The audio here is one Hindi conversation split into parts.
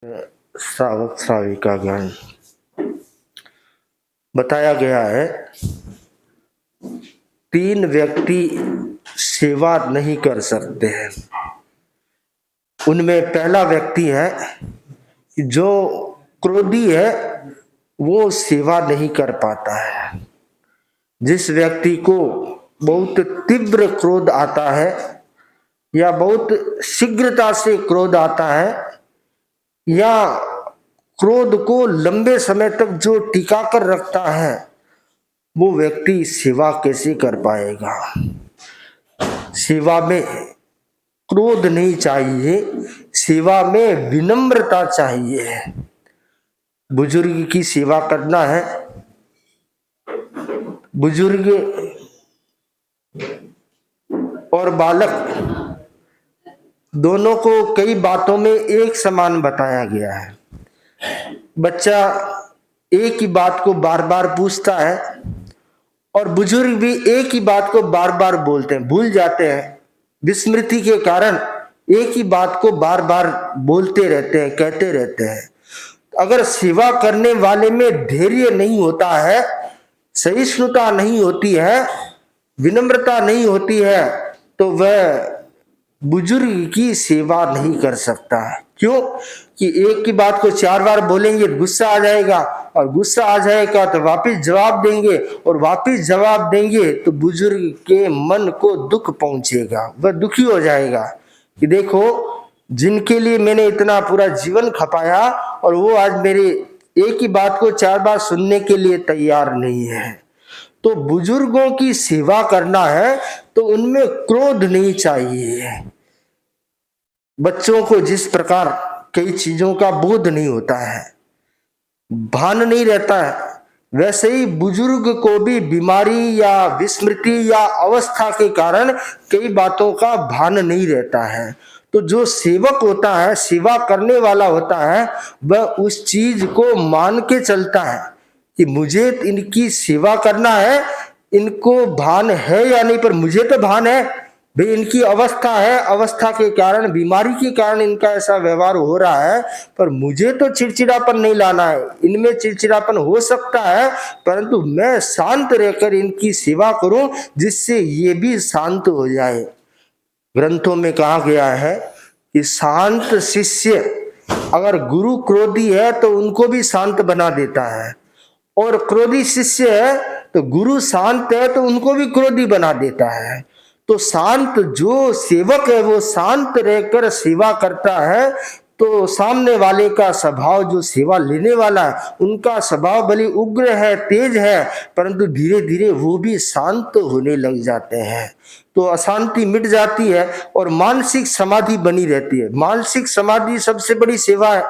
श्रावक श्राविका गण बताया गया है। 3 व्यक्ति सेवा नहीं कर सकते हैं। उनमें पहला व्यक्ति है जो क्रोधी है, वो सेवा नहीं कर पाता है। जिस व्यक्ति को बहुत तीव्र क्रोध आता है या बहुत शीघ्रता से क्रोध आता है या क्रोध को लंबे समय तक जो टिका कर रखता है, वो व्यक्ति सेवा कैसे कर पाएगा। सेवा में क्रोध नहीं चाहिए, सेवा में विनम्रता चाहिए। बुजुर्ग की सेवा करना है, बुजुर्ग और बालक दोनों को कई बातों में एक समान बताया गया है। बच्चा एक ही बात को बार बार पूछता है और बुजुर्ग भी एक ही बात को बार बार बोलते हैं, भूल जाते हैं। विस्मृति के कारण एक ही बात को बार बार बोलते रहते हैं, कहते रहते हैं। अगर सेवा करने वाले में धैर्य नहीं होता है, सहिष्णुता नहीं होती है, विनम्रता नहीं होती है, तो वह बुजुर्ग की सेवा नहीं कर सकता है। क्यों कि एक की बात को 4 बार बोलेंगे, गुस्सा आ जाएगा, और गुस्सा आ जाएगा तो वापस जवाब देंगे, और वापस जवाब देंगे तो बुजुर्ग के मन को दुख पहुंचेगा। वह दुखी हो जाएगा कि देखो, जिनके लिए मैंने इतना पूरा जीवन खपाया और वो आज मेरे एक ही बात को 4 बार सुनने के लिए तैयार नहीं है। तो बुजुर्गों की सेवा करना है तो उनमें क्रोध नहीं चाहिए। बच्चों को जिस प्रकार कई चीजों का बोध नहीं होता है, भान नहीं रहता है, वैसे ही बुजुर्ग को भी बीमारी या विस्मृति या अवस्था के कारण कई बातों का भान नहीं रहता है। तो जो सेवक होता है, सेवा करने वाला होता है, वह उस चीज को मान के चलता है कि मुझे इनकी सेवा करना है। इनको भान है या नहीं, पर मुझे तो भान है भाई, इनकी अवस्था है, अवस्था के कारण, बीमारी के कारण इनका ऐसा व्यवहार हो रहा है, पर मुझे तो चिड़चिड़ापन नहीं लाना है। इनमें चिड़चिड़ापन हो सकता है, परंतु मैं शांत रहकर इनकी सेवा करूं जिससे ये भी शांत हो जाए। ग्रंथों में कहा गया है कि शांत शिष्य, अगर गुरु क्रोधी है तो उनको भी शांत बना देता है, और क्रोधी शिष्य है तो गुरु शांत है तो उनको भी क्रोधी बना देता है। तो शांत जो सेवक है वो शांत रहकर सेवा करता है, तो सामने वाले का स्वभाव, जो सेवा लेने वाला है, उनका स्वभाव भले उग्र है, तेज है, परंतु धीरे धीरे वो भी शांत होने लग जाते हैं। तो अशांति मिट जाती है और मानसिक समाधि बनी रहती है। मानसिक समाधि सबसे बड़ी सेवा है।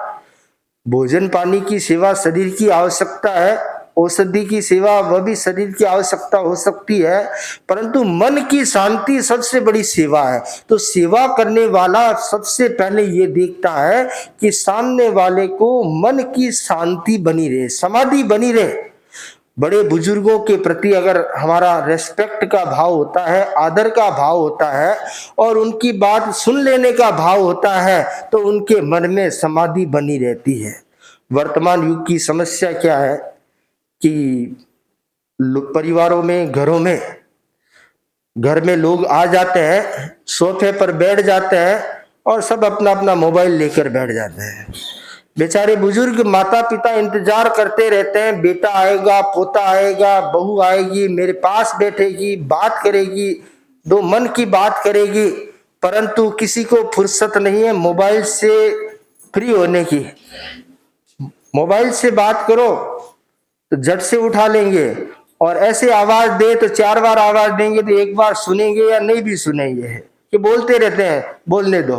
भोजन पानी की सेवा शरीर की आवश्यकता है, औषधि की सेवा वह भी शरीर की आवश्यकता हो सकती है, परंतु मन की शांति सबसे बड़ी सेवा है। तो सेवा करने वाला सबसे पहले ये देखता है कि सामने वाले को मन की शांति बनी रहे, समाधि बनी रहे। बड़े बुजुर्गों के प्रति अगर हमारा रेस्पेक्ट का भाव होता है, आदर का भाव होता है और उनकी बात सुन लेने का भाव होता है, तो उनके मन में समाधि बनी रहती है। वर्तमान युग की समस्या क्या है कि परिवारों में, घर में लोग आ जाते हैं, सोफे पर बैठ जाते हैं और सब अपना अपना मोबाइल लेकर बैठ जाते हैं। बेचारे बुजुर्ग माता पिता इंतजार करते रहते हैं, बेटा आएगा, पोता आएगा, बहू आएगी, मेरे पास बैठेगी, बात करेगी, 2 मन की बात करेगी, परंतु किसी को फुर्सत नहीं है मोबाइल से फ्री होने की। मोबाइल से बात करो तो झट से उठा लेंगे, और ऐसे आवाज दे तो 4 बार आवाज देंगे तो 1 बार सुनेंगे या नहीं भी सुनेंगे, कि बोलते रहते हैं, बोलने दो।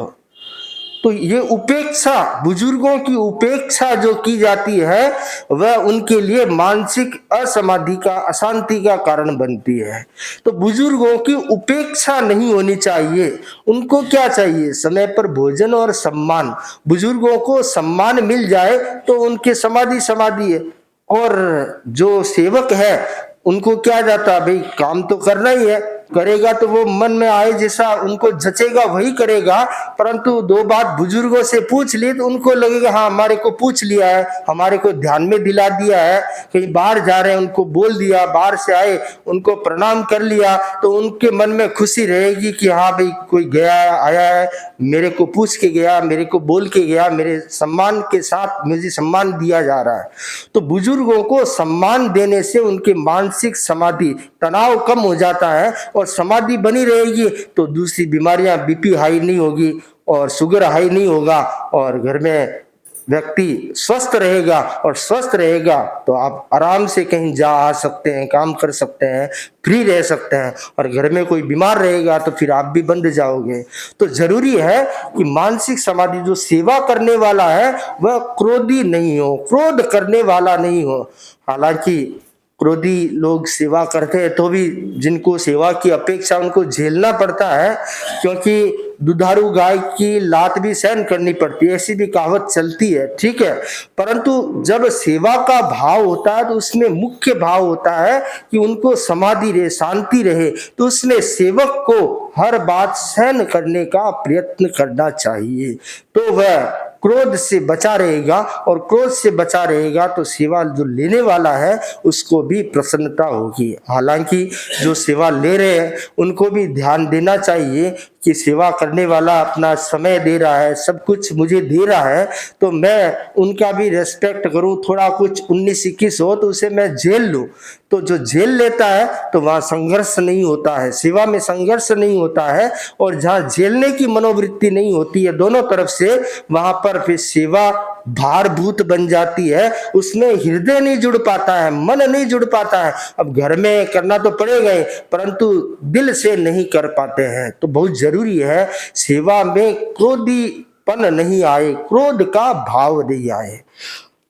तो ये उपेक्षा, बुजुर्गों की उपेक्षा जो की जाती है, वह उनके लिए मानसिक असमाधि का, अशांति का कारण बनती है। तो बुजुर्गों की उपेक्षा नहीं होनी चाहिए। उनको क्या चाहिए? समय पर भोजन और सम्मान। बुजुर्गों को सम्मान मिल जाए तो उनके समाधि है। और जो सेवक है उनको क्या जाता, भाई काम तो करना ही है, करेगा तो वो मन में आए जैसा उनको जचेगा वही करेगा, परंतु दो बात बुजुर्गों से पूछ ली तो उनको लगेगा हाँ हमारे को पूछ लिया है, हमारे को ध्यान में दिला दिया है, कहीं बाहर जा रहे हैं उनको बोल दिया, बाहर से आए उनको प्रणाम कर लिया, तो उनके मन में खुशी रहेगी कि हाँ भाई कोई गया आया है, मेरे को पूछ के गया, मेरे को बोल के गया, मेरे सम्मान के साथ मुझे सम्मान दिया जा रहा है। तो बुजुर्गों को सम्मान देने से उनके मानसिक समाधि तनाव कम हो जाता है, और समाधि बनी रहेगी तो दूसरी बीमारियां बीपी हाई नहीं होगी और शुगर हाई नहीं होगा, और घर में व्यक्ति स्वस्थ रहेगा, और स्वस्थ रहेगा तो आप आराम से कहीं जा आ सकते हैं, काम कर सकते हैं, फ्री रह सकते हैं। और घर में कोई बीमार रहेगा तो फिर आप भी बंद जाओगे। तो जरूरी है कि मानसिक समाधि जो सेवा करने वाला है वह क्रोधी नहीं हो, क्रोध करने वाला नहीं हो। हालांकि क्रोधी लोग सेवा करते हैं तो भी जिनको सेवा की अपेक्षा उनको झेलना पड़ता है, क्योंकि दुधारू गाय की लात भी सहन करनी पड़ती है, ऐसी भी कहावत चलती है, ठीक है। परंतु जब सेवा का भाव होता है तो उसमें मुख्य भाव होता है कि उनको समाधि रहे, शांति रहे, तो उसमें सेवक को हर बात सहन करने का प्रयत्न करना चाहिए, तो वह क्रोध से बचा रहेगा, और क्रोध से बचा रहेगा तो सेवा जो लेने वाला है उसको भी प्रसन्नता होगी। हालांकि जो सेवा ले रहे हैं उनको भी ध्यान देना चाहिए कि सेवा करने वाला अपना समय दे रहा है, सब कुछ मुझे दे रहा है, तो मैं उनका भी रेस्पेक्ट करूं, थोड़ा कुछ 19-21 हो तो उसे मैं झेल लूं। तो जो झेल लेता है तो वहां संघर्ष नहीं होता है, सेवा में संघर्ष नहीं होता है, और जहां झेलने की मनोवृत्ति नहीं होती है दोनों तरफ से, वहां पर फिर सेवा भारभूत बन जाती है, उसमें हृदय नहीं जुड़ पाता है, मन नहीं जुड़ पाता है। अब घर में करना तो पड़ेगा ही, परंतु दिल से नहीं कर पाते हैं। तो बहुत जरूरी है सेवा में क्रोधीपन नहीं आए, क्रोध का भाव नहीं आए।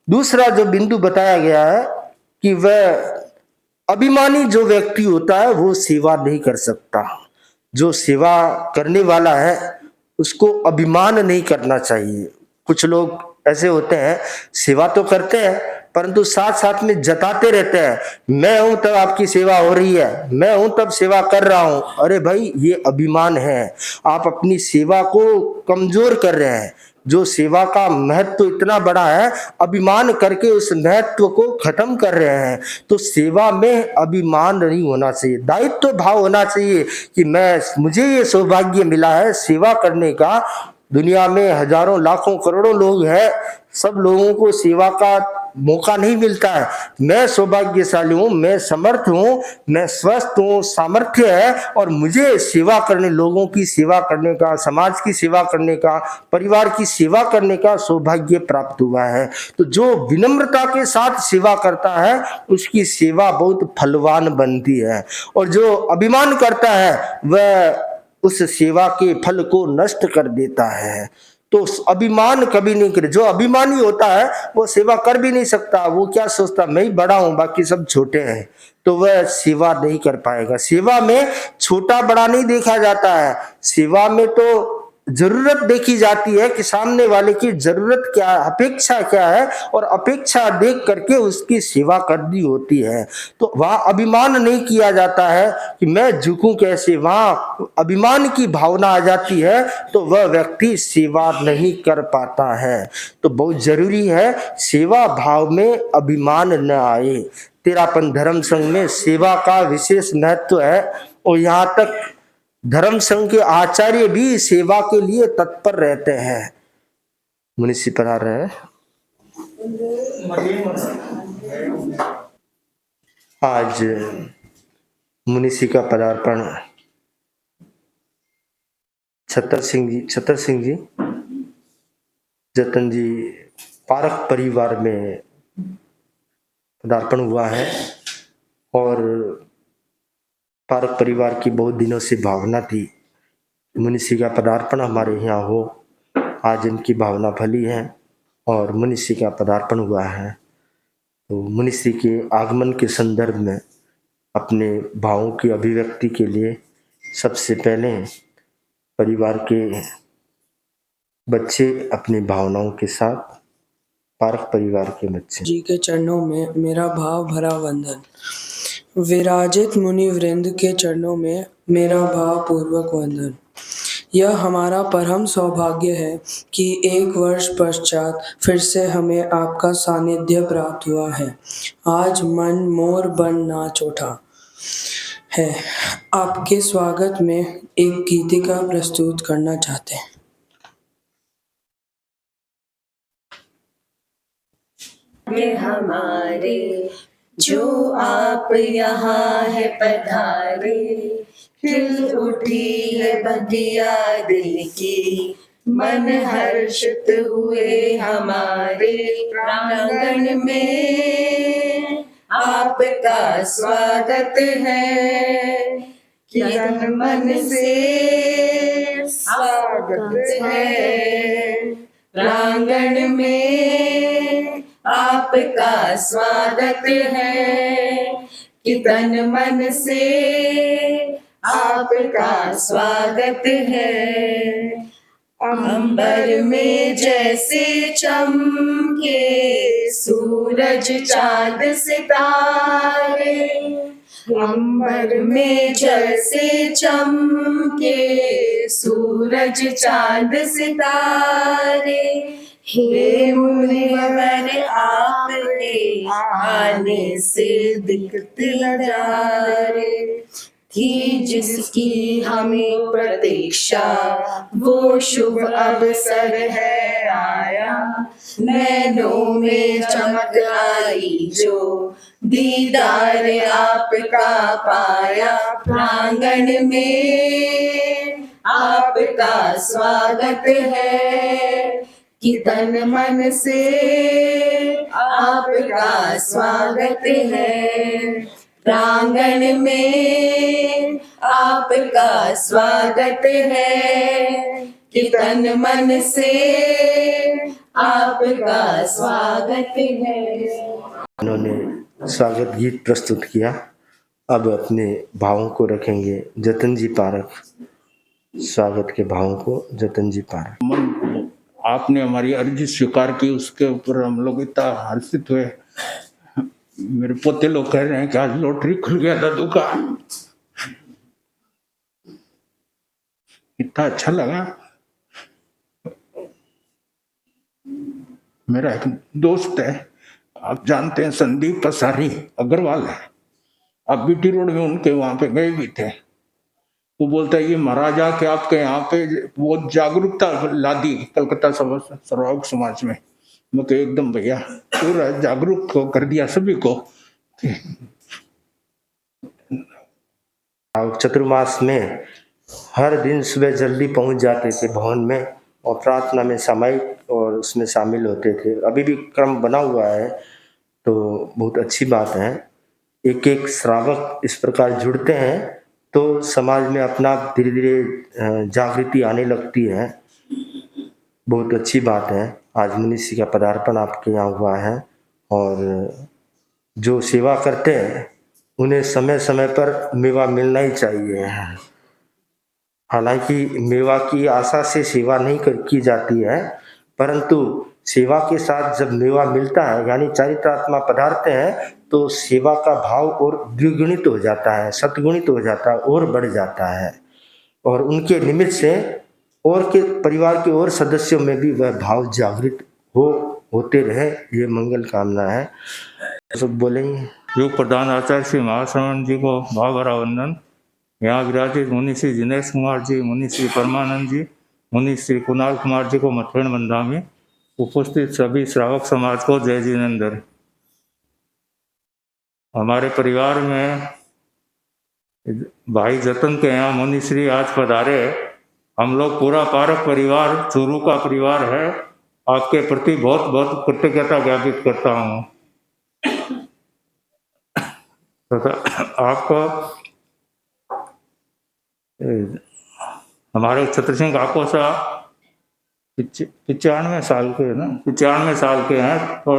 दूसरा जो बिंदु बताया गया है कि वह अभिमानी जो व्यक्ति होता है वो सेवा नहीं कर सकता। जो सेवा करने वाला है उसको अभिमान नहीं करना चाहिए। कुछ लोग ऐसे होते हैं सेवा तो करते हैं परंतु साथ साथ में जताते रहते हैं, मैं हूं तब आपकी सेवा हो रही है, मैं हूं तब सेवा कर रहा हूं। अरे भाई ये अभिमान है, आप अपनी सेवा को कमजोर कर रहे हैं। जो सेवा का महत्व इतना बड़ा है, अभिमान करके उस महत्व को खत्म कर रहे हैं। तो सेवा में अभिमान नहीं होना चाहिए, दायित्व भाव होना चाहिए कि मुझे ये सौभाग्य मिला है सेवा करने का। दुनिया में हजारों लाखों करोड़ों लोग हैं, सब लोगों को सेवा का मौका नहीं मिलता है। मैं सौभाग्यशाली हूं, मैं समर्थ हूं, मैं स्वस्थ हूं, सामर्थ्य है, और मुझे सेवा करने, लोगों की सेवा करने का, समाज की सेवा करने का, परिवार की सेवा करने का सौभाग्य प्राप्त हुआ है। तो जो विनम्रता के साथ सेवा करता है उसकी सेवा बहुत फलवान बनती है, और जो अभिमान करता है वह उस सेवा के फल को नष्ट कर देता है। तो अभिमान कभी नहीं करे। जो अभिमानी होता है वो सेवा कर भी नहीं सकता, वो क्या सोचता मैं ही बड़ा हूं बाकी सब छोटे हैं, तो वह सेवा नहीं कर पाएगा। सेवा में छोटा बड़ा नहीं देखा जाता है, सेवा में तो जरूरत देखी जाती है कि सामने वाले की जरूरत क्या है, अपेक्षा क्या है, और अपेक्षा देख करके उसकी सेवा करनी होती है। तो वहां अभिमान नहीं किया जाता है कि मैं झुकूं कैसे, वहां अभिमान की भावना आ जाती है तो वह व्यक्ति सेवा नहीं कर पाता है। तो बहुत जरूरी है सेवा भाव में अभिमान न आए। तेरापन धर्म संघ में सेवा का विशेष महत्व है, और यहाँ तक धर्म संघ के आचार्य भी सेवा के लिए तत्पर रहते हैं। मुनिषी पढ़ा रहे हैं आज मुनिषी का पदार्पण छतर सिंह जी जतन जी पारक परिवार में पदार्पण हुआ है, और पारक परिवार की बहुत दिनों से भावना थी मुनिषी का पदार्पण हमारे यहाँ हो। आज इनकी भावना फली है और मुनिषी का पदार्पण हुआ है। तो मुनिषी के आगमन के संदर्भ में अपने भावों की अभिव्यक्ति के लिए सबसे पहले परिवार के बच्चे अपनी भावनाओं के साथ, पारक परिवार के बच्चे जी के चरणों में मेरा भाव भरा वंदन। विराजित मुनि वृंद के चरणों में मेरा भावपूर्वक वंदन। यह हमारा परम सौभाग्य है कि एक वर्ष पश्चात फिर से हमें आपका सानिध्य प्राप्त हुआ है। आज मन मोर बन नाच उठा है। आपके स्वागत में एक गीतिका प्रस्तुत करना चाहते हैं। ये हमारे जो आप यहाँ है पधारे, खिल उठी है बगिया दिल की, मन हर्षित हुए हमारे प्रांगण में आपका स्वागत है, कि तन मन से स्वागत है। प्रांगण में आपका स्वागत है, कि तन मन से आपका स्वागत है। अंबर में जैसे चमके सूरज चांद सितारे, अंबर में जैसे चमके सूरज चांद सितारे, हे मुनिवर आपके आने से दिखते नजारे, थी जिसकी हमें प्रतीक्षा वो शुभ अवसर है आया, नैनों में चमक आई जो दीदार आपका पाया। प्रांगण में आपका स्वागत है, कि तन मन से आपका स्वागत है। प्रांगण में आपका स्वागत है, कि तन मन से आपका स्वागत है। उन्होंने स्वागत गीत प्रस्तुत किया। अब अपने भावों को रखेंगे जतन जी पारख। स्वागत के भावों को जतन जी पारख। आपने हमारी अर्जी स्वीकार की, उसके ऊपर हम लोग इतना हर्षित हुए। मेरे पोते लोग कह रहे हैं कि आज लॉटरी खुल गया दादू का। इतना अच्छा लगा। मेरा एक दोस्त है, आप जानते हैं, संदीप पसारी अग्रवाल है। आप बीटी रोड में उनके वहां पे गए भी थे। वो बोलता है ये महाराजा के आपके यहाँ पे बहुत जागरूकता ला दी कलकत्ता सर्वाउक समाज में। मैं कह एकदम भैया, पूरा जागरूक कर दिया सभी को। चतुर्मास में हर दिन सुबह जल्दी पहुंच जाते थे भवन में और प्रार्थना में सामायिक और उसमें शामिल होते थे। अभी भी क्रम बना हुआ है, तो बहुत अच्छी बात है। एक एक श्रावक इस प्रकार जुड़ते हैं तो समाज में अपना धीरे धीरे जागृति आने लगती है। बहुत अच्छी बात है। आज मुनिषी का पदार्पण आपके यहाँ हुआ है और जो सेवा करते हैं उन्हें समय समय पर मेवा मिलना ही चाहिए। हालांकि मेवा की आशा से सेवा नहीं की जाती है, परंतु सेवा के साथ जब मेवा मिलता है यानी चारित्रात्मा पधारते हैं तो सेवा का भाव और द्विगुणित हो जाता है, शतगुणित हो जाता है और बढ़ जाता है। और उनके निमित्त से और के परिवार के और सदस्यों में भी वह भाव जागृत होते रहे, ये मंगल कामना है। सब बोलेंगे। योग प्रधान आचार्य श्री महाश्रवण जी को भाव भरा वंदन। यहाँ विराजित मुनि श्री दिनेश कुमार जी, मुनि श्री परमानंद जी, मुनि श्री कुणाल कुमार जी को मथुरण बंदामी, उपस्थित सभी श्रावक समाज को जय जिनेंद्र। हमारे परिवार में भाई जतन के यहाँ मुनि श्री आज पधारे। हम लोग पूरा पारक परिवार चूरू का परिवार है। आपके प्रति बहुत बहुत कृतज्ञता ज्ञापित करता हूँ। आपको हमारे छत्र सिंह काको साहब 95 साल के ना 95 साल के हैं, तो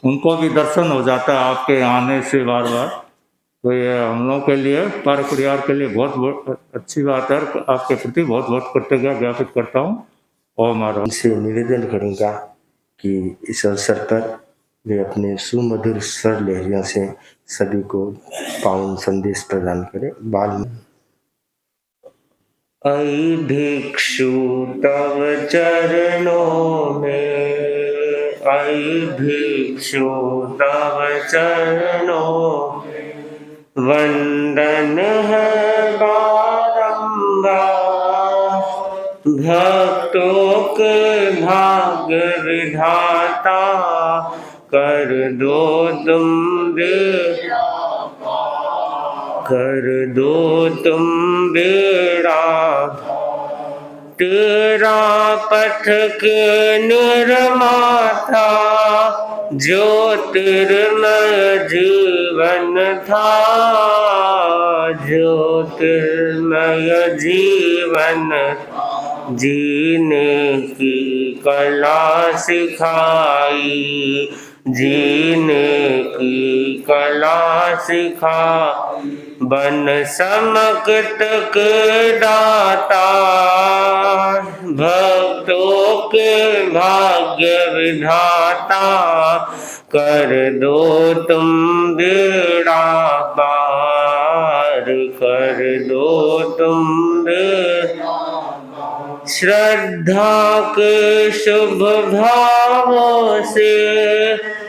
उनको भी दर्शन हो जाता है आपके आने से बार बार। तो ये हम लोगों के लिए, पर परिवार के लिए बहुत अच्छी बात है। आपके प्रति बहुत बहुत कृतज्ञता ज्ञापित करता हूँ। और हमारा उनसे निवेदन करूँगा कि इस अवसर पर वे अपने सुमधुर स्वर लहरियों से सभी को पावन संदेश प्रदान करें। बाल ऐ भिक्षु तव चरणों में, ऐ भिक्षु तव चरणों में, वंदन है बारंबार। भक्तों के भाग्य विधाता कर दो तुम बेड़ा। तेरा पथ निर्माता ज्योतिर्मय जीवन था, ज्योतिर्मय जीवन जीने की कला सिखाई, जीने की कला सिखा। बन समकत के दाता भक्तों के भाग्य विधाता कर दो तुम बेड़ा पार, कर दो तुम बेड़ा। श्रद्धा के शुभ भावों से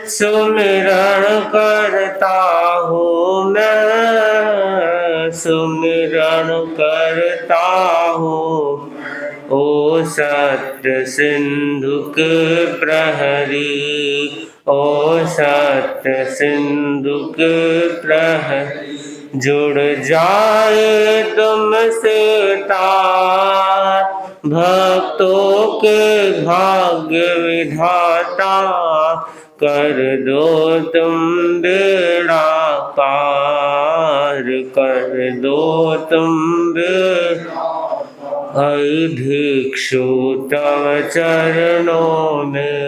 सुमिरण करता हूँ मैं, सुमिरण करता हूँ। ओ सत्य सिंधु के प्रहरी, ओ सत्य सिंधु के प्रहरी, जुड़ जाए तुमसे तार। भक्तों के भाग्य विधाता कर दो तुम बेड़ा पार, कर दो तुम बेड़ा। ऐ भिक्षु तव चरणों में,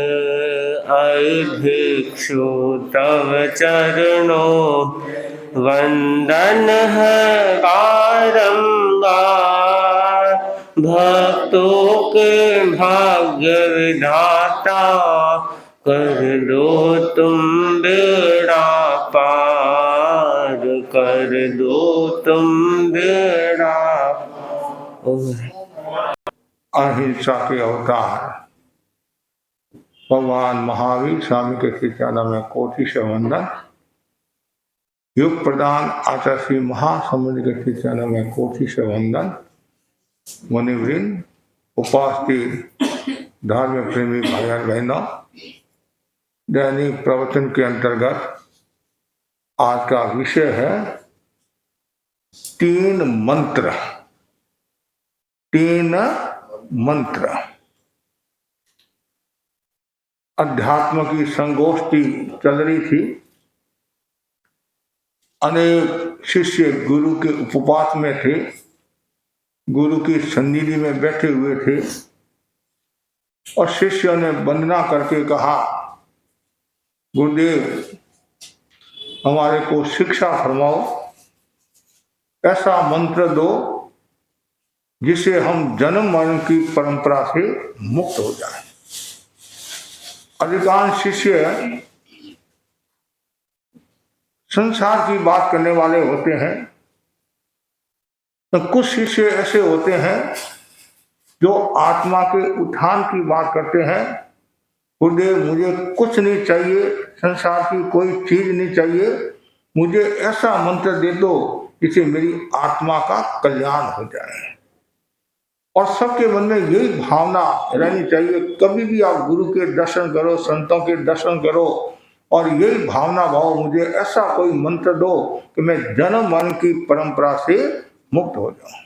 ऐ भिक्षु तव चरणों, वंदन है बारंबार। भक्तों के भाग्य विधाता कर दो तुम बेड़ा पार, कर दो तुम बेड़ा। अहिंसा के अवतार भगवान महावीर स्वामी के श्री चरणों में कोटि से वंदन। युग प्रदान आचार्य श्री महासमुद्र के श्री चरणों में कोटि से वंदन। मुनिवृंद, उपस्थित धर्म प्रेमी भाई बहनों, दैनिक प्रवचन के अंतर्गत आज का विषय है 3 मंत्र। 3 मंत्र। अध्यात्म की संगोष्ठी चल रही थी। अनेक शिष्य गुरु के उपवास में थे, गुरु की सन्निधि में बैठे हुए थे और शिष्यों ने वंदना करके कहा, गुरुदेव हमारे को शिक्षा फरमाओ, ऐसा मंत्र दो जिसे हम जन्म मरण की परंपरा से मुक्त हो जाए। अधिकांश शिष्य संसार की बात करने वाले होते हैं, तो कुछ शिष्य ऐसे होते हैं जो आत्मा के उत्थान की बात करते हैं। गुरुदेव मुझे कुछ नहीं चाहिए, संसार की कोई चीज नहीं चाहिए, मुझे ऐसा मंत्र दे दो जिससे मेरी आत्मा का कल्याण हो जाए। और सबके मन में यही भावना रहनी चाहिए। कभी भी आप गुरु के दर्शन करो, संतों के दर्शन करो और यही भावना भाव, मुझे ऐसा कोई मंत्र दो कि मैं जन्म मरण की परंपरा से मुक्त हो जाऊं।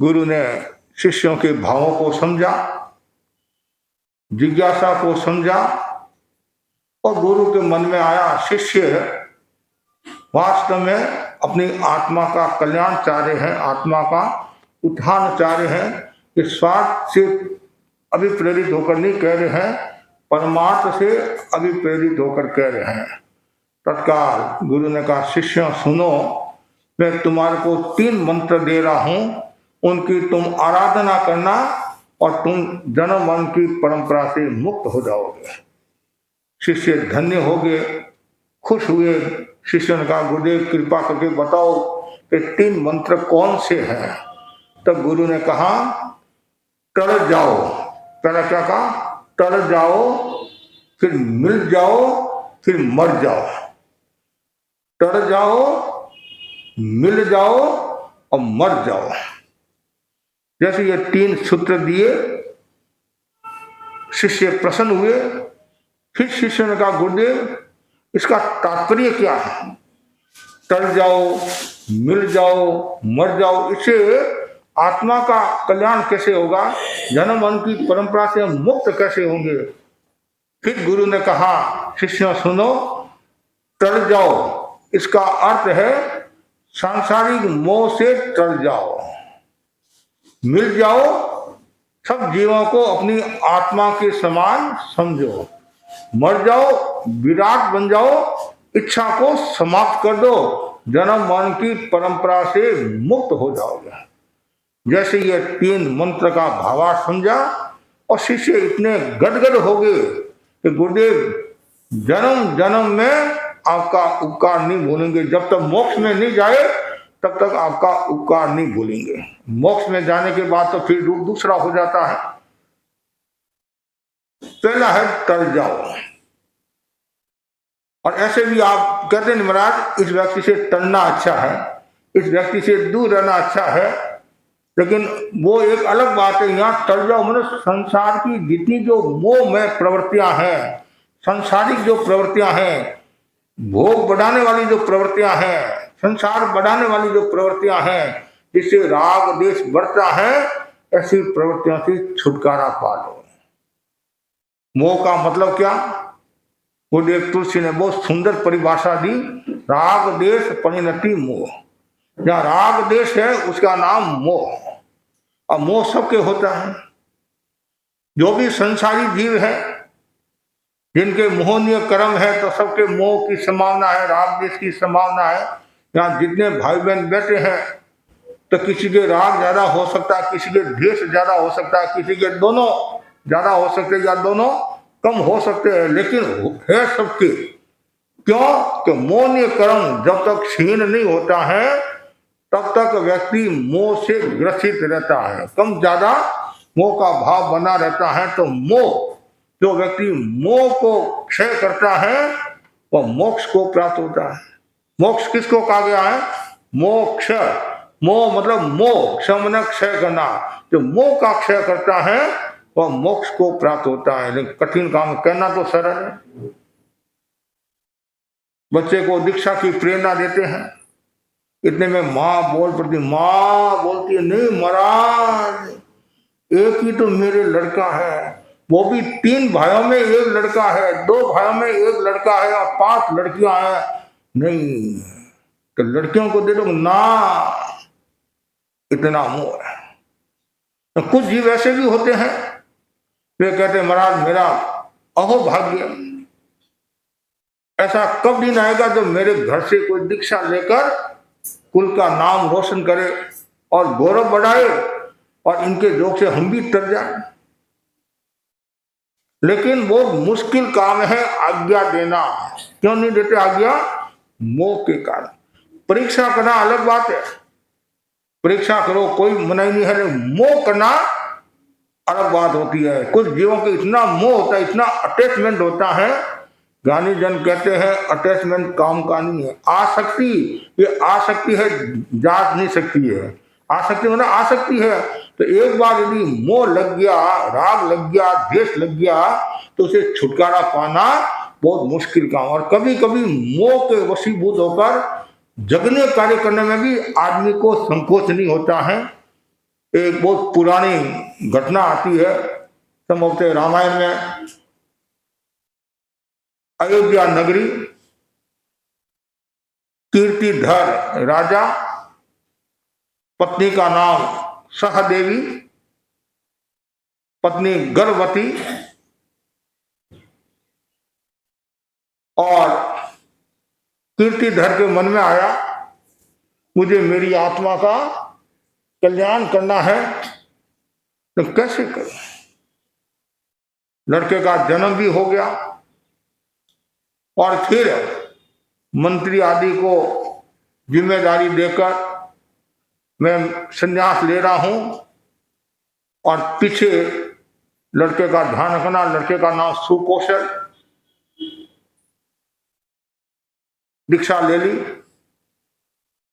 गुरु ने शिष्यों के भावों को समझा, जिज्ञासा को समझा और गुरु के मन में आया, शिष्य वास्तव में अपनी आत्मा का कल्याण चाह रहे हैं, आत्मा का उत्थान चाह रहे हैं। इस स्वार्थ से अभिप्रेरित होकर नहीं कह रहे हैं, परमार्थ से अभिप्रेरित होकर कह रहे हैं। तत्काल गुरु ने कहा, शिष्यों सुनो, मैं तुम्हारे को 3 मंत्र दे रहा हूं, उनकी तुम आराधना करना और तुम जन्म मरण की परंपरा से मुक्त हो जाओगे। शिष्य धन्य हो गए, खुश हुए। शिष्य ने कहा गुरुदेव कृपा करके बताओ कि 3 मंत्र कौन से हैं। तब गुरु ने कहा टर जाओ। पहला क्या कहा? टर जाओ, फिर मिल जाओ, फिर मर जाओ। टर जाओ, मिल जाओ और मर जाओ। जैसे ये 3 सूत्र दिए, शिष्य प्रसन्न हुए। फिर शिष्य ने कहा गुरुदेव इसका तात्पर्य क्या है? टर जाओ, मिल जाओ, मर जाओ, इससे आत्मा का कल्याण कैसे होगा? जन्म मरण की परंपरा से हम मुक्त कैसे होंगे? फिर गुरु ने कहा शिष्यों सुनो, टर जाओ इसका अर्थ है सांसारिक मोह से टर जाओ। मिल जाओ, सब जीवों को अपनी आत्मा के समान समझो। मर जाओ, विराट बन जाओ, इच्छा को समाप्त कर दो, जन्म मरण की परंपरा से मुक्त हो जाओगे। जैसे ये 3 मंत्र का भावार्थ समझा और शिष्य इतने गदगद हो गए कि गुरुदेव जन्म जन्म में आपका उपकार नहीं भूलेंगे। जब तक मोक्ष में नहीं जाए तब तक आपका उपकार नहीं भूलेंगे। मोक्ष में जाने के बाद तो फिर रूप दूसरा हो जाता है। पहला है टर जाओ। और ऐसे भी आप कहते हैं महाराज इस व्यक्ति से टलना अच्छा है, इस व्यक्ति से दूर रहना अच्छा है, लेकिन वो एक अलग बात है। यहाँ टर जाओ मतलब संसार की जितनी जो मोह में प्रवृत्तियां हैं, संसारिक जो प्रवृत्तियां हैं, भोग बढ़ाने वाली जो प्रवृत्तियां हैं, संसार बढ़ाने वाली जो प्रवृत्तियां हैं, जिससे राग देश बढ़ता है, ऐसी प्रवृत्तियों से छुटकारा पा लो। मोह का मतलब क्या? गुरुदेव तुलसी ने बहुत सुंदर परिभाषा दी, राग देश परिणति मोह। जहाँ राग देश है उसका नाम मोह। और मोह सबके होता है। जो भी संसारी जीव है जिनके मोहनीय कर्म है तो सबके मोह की संभावना है, राग देश की संभावना है। यहाँ जितने भाई बहन बैठे हैं तो किसी के राग ज्यादा हो सकता है, किसी के द्वेष ज्यादा हो सकता है, किसी के दोनों ज्यादा हो सकते हैं या दोनों कम हो सकते हैं, लेकिन है सबके। क्यों? कि मोहनीय कर्म जब तक क्षीण नहीं होता है तब तक व्यक्ति मोह से ग्रसित रहता है। कम ज्यादा मोह का भाव बना रहता है। तो मोह, जो व्यक्ति मोह को क्षय करता है वह मोक्ष को प्राप्त होता है। मोक्ष किसको कहा गया है? मोक्ष। मोह मतलब मोह, क्षय क्षय करना। जो मोह का क्षय करता है वह मोक्ष को प्राप्त होता है। लेकिन कठिन काम करना तो सरल है। बच्चे को दीक्षा की प्रेरणा देते हैं, इतने में माँ बोल पड़ती, माँ बोलती है नहीं महाराज एक ही तो मेरे लड़का है, वो भी 3 भाइयों में 1 लड़का है, 2 भाइयों में 1 लड़का है और 5 लड़कियां हैं। नहीं तो लड़कियों को दे दो ना, इतना मोह है। तो कुछ जीव ऐसे भी होते हैं, वे कहते हैं महाराज मेरा अहो भाग्य, ऐसा कब दिन आएगा जब मेरे घर से कोई दीक्षा लेकर कुल का नाम रोशन करे और गौरव बढ़ाए और इनके जोग से हम भी तर जाए। लेकिन वो मुश्किल काम है आज्ञा देना। क्यों नहीं देते आज्ञा? मोह के कारण। परीक्षा करना अलग बात है, परीक्षा करो कोई मनाही नहीं है, लेकिन मोह करना अलग बात होती है। कुछ जीवों को इतना मोह होता है, इतना अटैचमेंट होता है। गांधी जन कहते हैं अटैचमेंट काम का नहीं है। आसक्ति, ये आसक्ति है, जांच नहीं सकती है। आसक्ति मतलब आसक्ति है। तो एक बार यदि मोह लग गया, राग लग गया, द्वेष लग गया तो उसे छुटकारा पाना बहुत मुश्किल काम। और कभी कभी मोह के वशीभूत होकर जगने कार्य करने में भी आदमी को संकोच नहीं होता है। एक बहुत पुरानी घटना आती है, संभवतः रामायण में। अयोध्या नगरी, कीर्तिधर राजा, पत्नी का नाम सहदेवी, पत्नी गर्भवती, और कीर्तिधर के मन में आया मुझे मेरी आत्मा का कल्याण करना है तो कैसे करूं। लड़के का जन्म भी हो गया, और फिर मंत्री आदि को जिम्मेदारी देकर मैं संन्यास ले रहा हूं और पीछे लड़के का ध्यान रखना। लड़के का नाम सुकौशल। दीक्षा ले ली,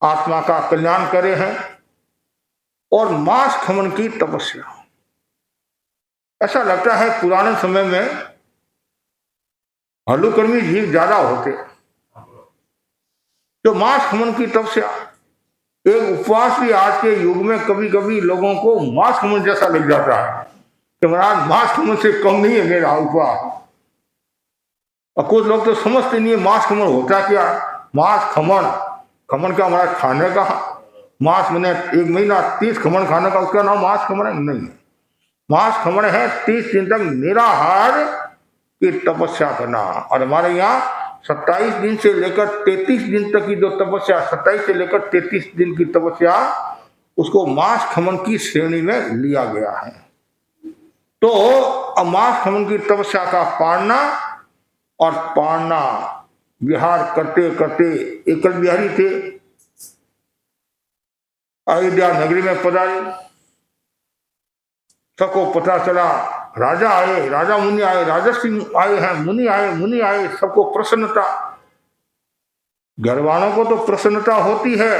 आत्मा का कल्याण करे हैं और मांस खमन की तपस्या। ऐसा लगता है पुराने समय में हल्लुकर्मी जीव ज्यादा होते, जो मांस खमन की तपस्या। एक उपवास भी आज के युग में कभी कभी लोगों को मांस खमन जैसा लग जाता है कि महाराज मांस खमन से कम नहीं है मेरा उपवास। और कुछ लोग तो समझते नहीं है मांस खमन होता क्या। मांस खमन, खमन क्या हमारा खाने का, मांस मैंने 1 महीना 30 खमन खाने का, उसका नाम मांस खमन है? नहीं, मांस खमन है 30 दिन तक निराहार की तपस्या करना। और हमारे यहाँ 27 दिन से लेकर 33 दिन तक की जो तपस्या, 27 से लेकर 33 दिन की तपस्या, उसको मांस खमन की श्रेणी में लिया गया है। तो मांस खमन की तपस्या का पालना और पालना विहार करते करते एकल बिहारी थे, अयोध्या नगरी में पधारे। सबको पता चला, राजा आए, राजा मुनि आए, राजर्षि आए हैं, मुनि आए, सबको प्रसन्नता। घर वालों को तो प्रसन्नता होती है,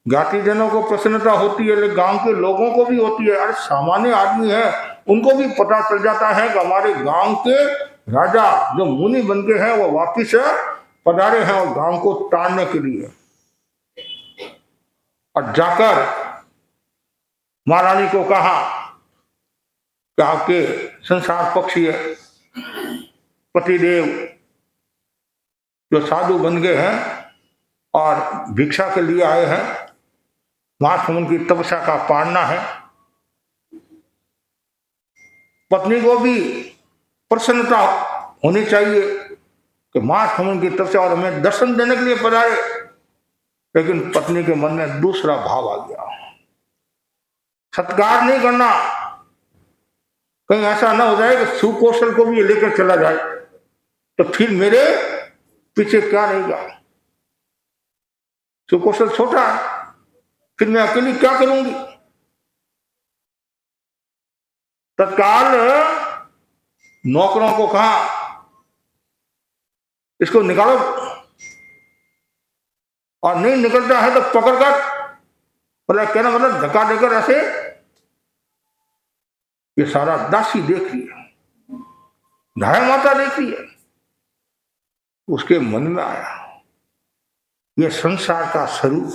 ज्ञातिजनों को प्रसन्नता होती है, लेकिन गांव के लोगों को भी होती है। अरे सामान्य आदमी है, उनको भी पता चल जाता है कि हमारे गांव के राजा जो मुनि बन के हैं वो वापिस पधारे हैं और गांव को ताड़ने के लिए। और जाकर महारानी को कहा कि आपके संसार पक्षी है पतिदेव जो साधु बन गए हैं और भिक्षा के लिए आए हैं, मांस खमन की तपस्या का पालना है। पत्नी को भी प्रसन्नता होनी चाहिए कि मांस खमन की तपस्या और हमें दर्शन देने के लिए पधारे, लेकिन पत्नी के मन में दूसरा भाव आ गया, सत्कार नहीं करना। कहीं ऐसा ना हो जाए कि सुकौशल को भी लेकर चला जाए, तो फिर मेरे पीछे क्या रहेगा। सुकौशल छोटा है, फिर मैं अकेली क्या करूंगी। तत्काल नौकरों को कहा इसको निकालो, और नहीं निकलता है तो पकड़कर, बोला कहना मतलब धक्का देकर ऐसे। ये सारा दासी देख रही है, ढाई माता देख रही है। उसके मन में आया ये संसार का स्वरूप,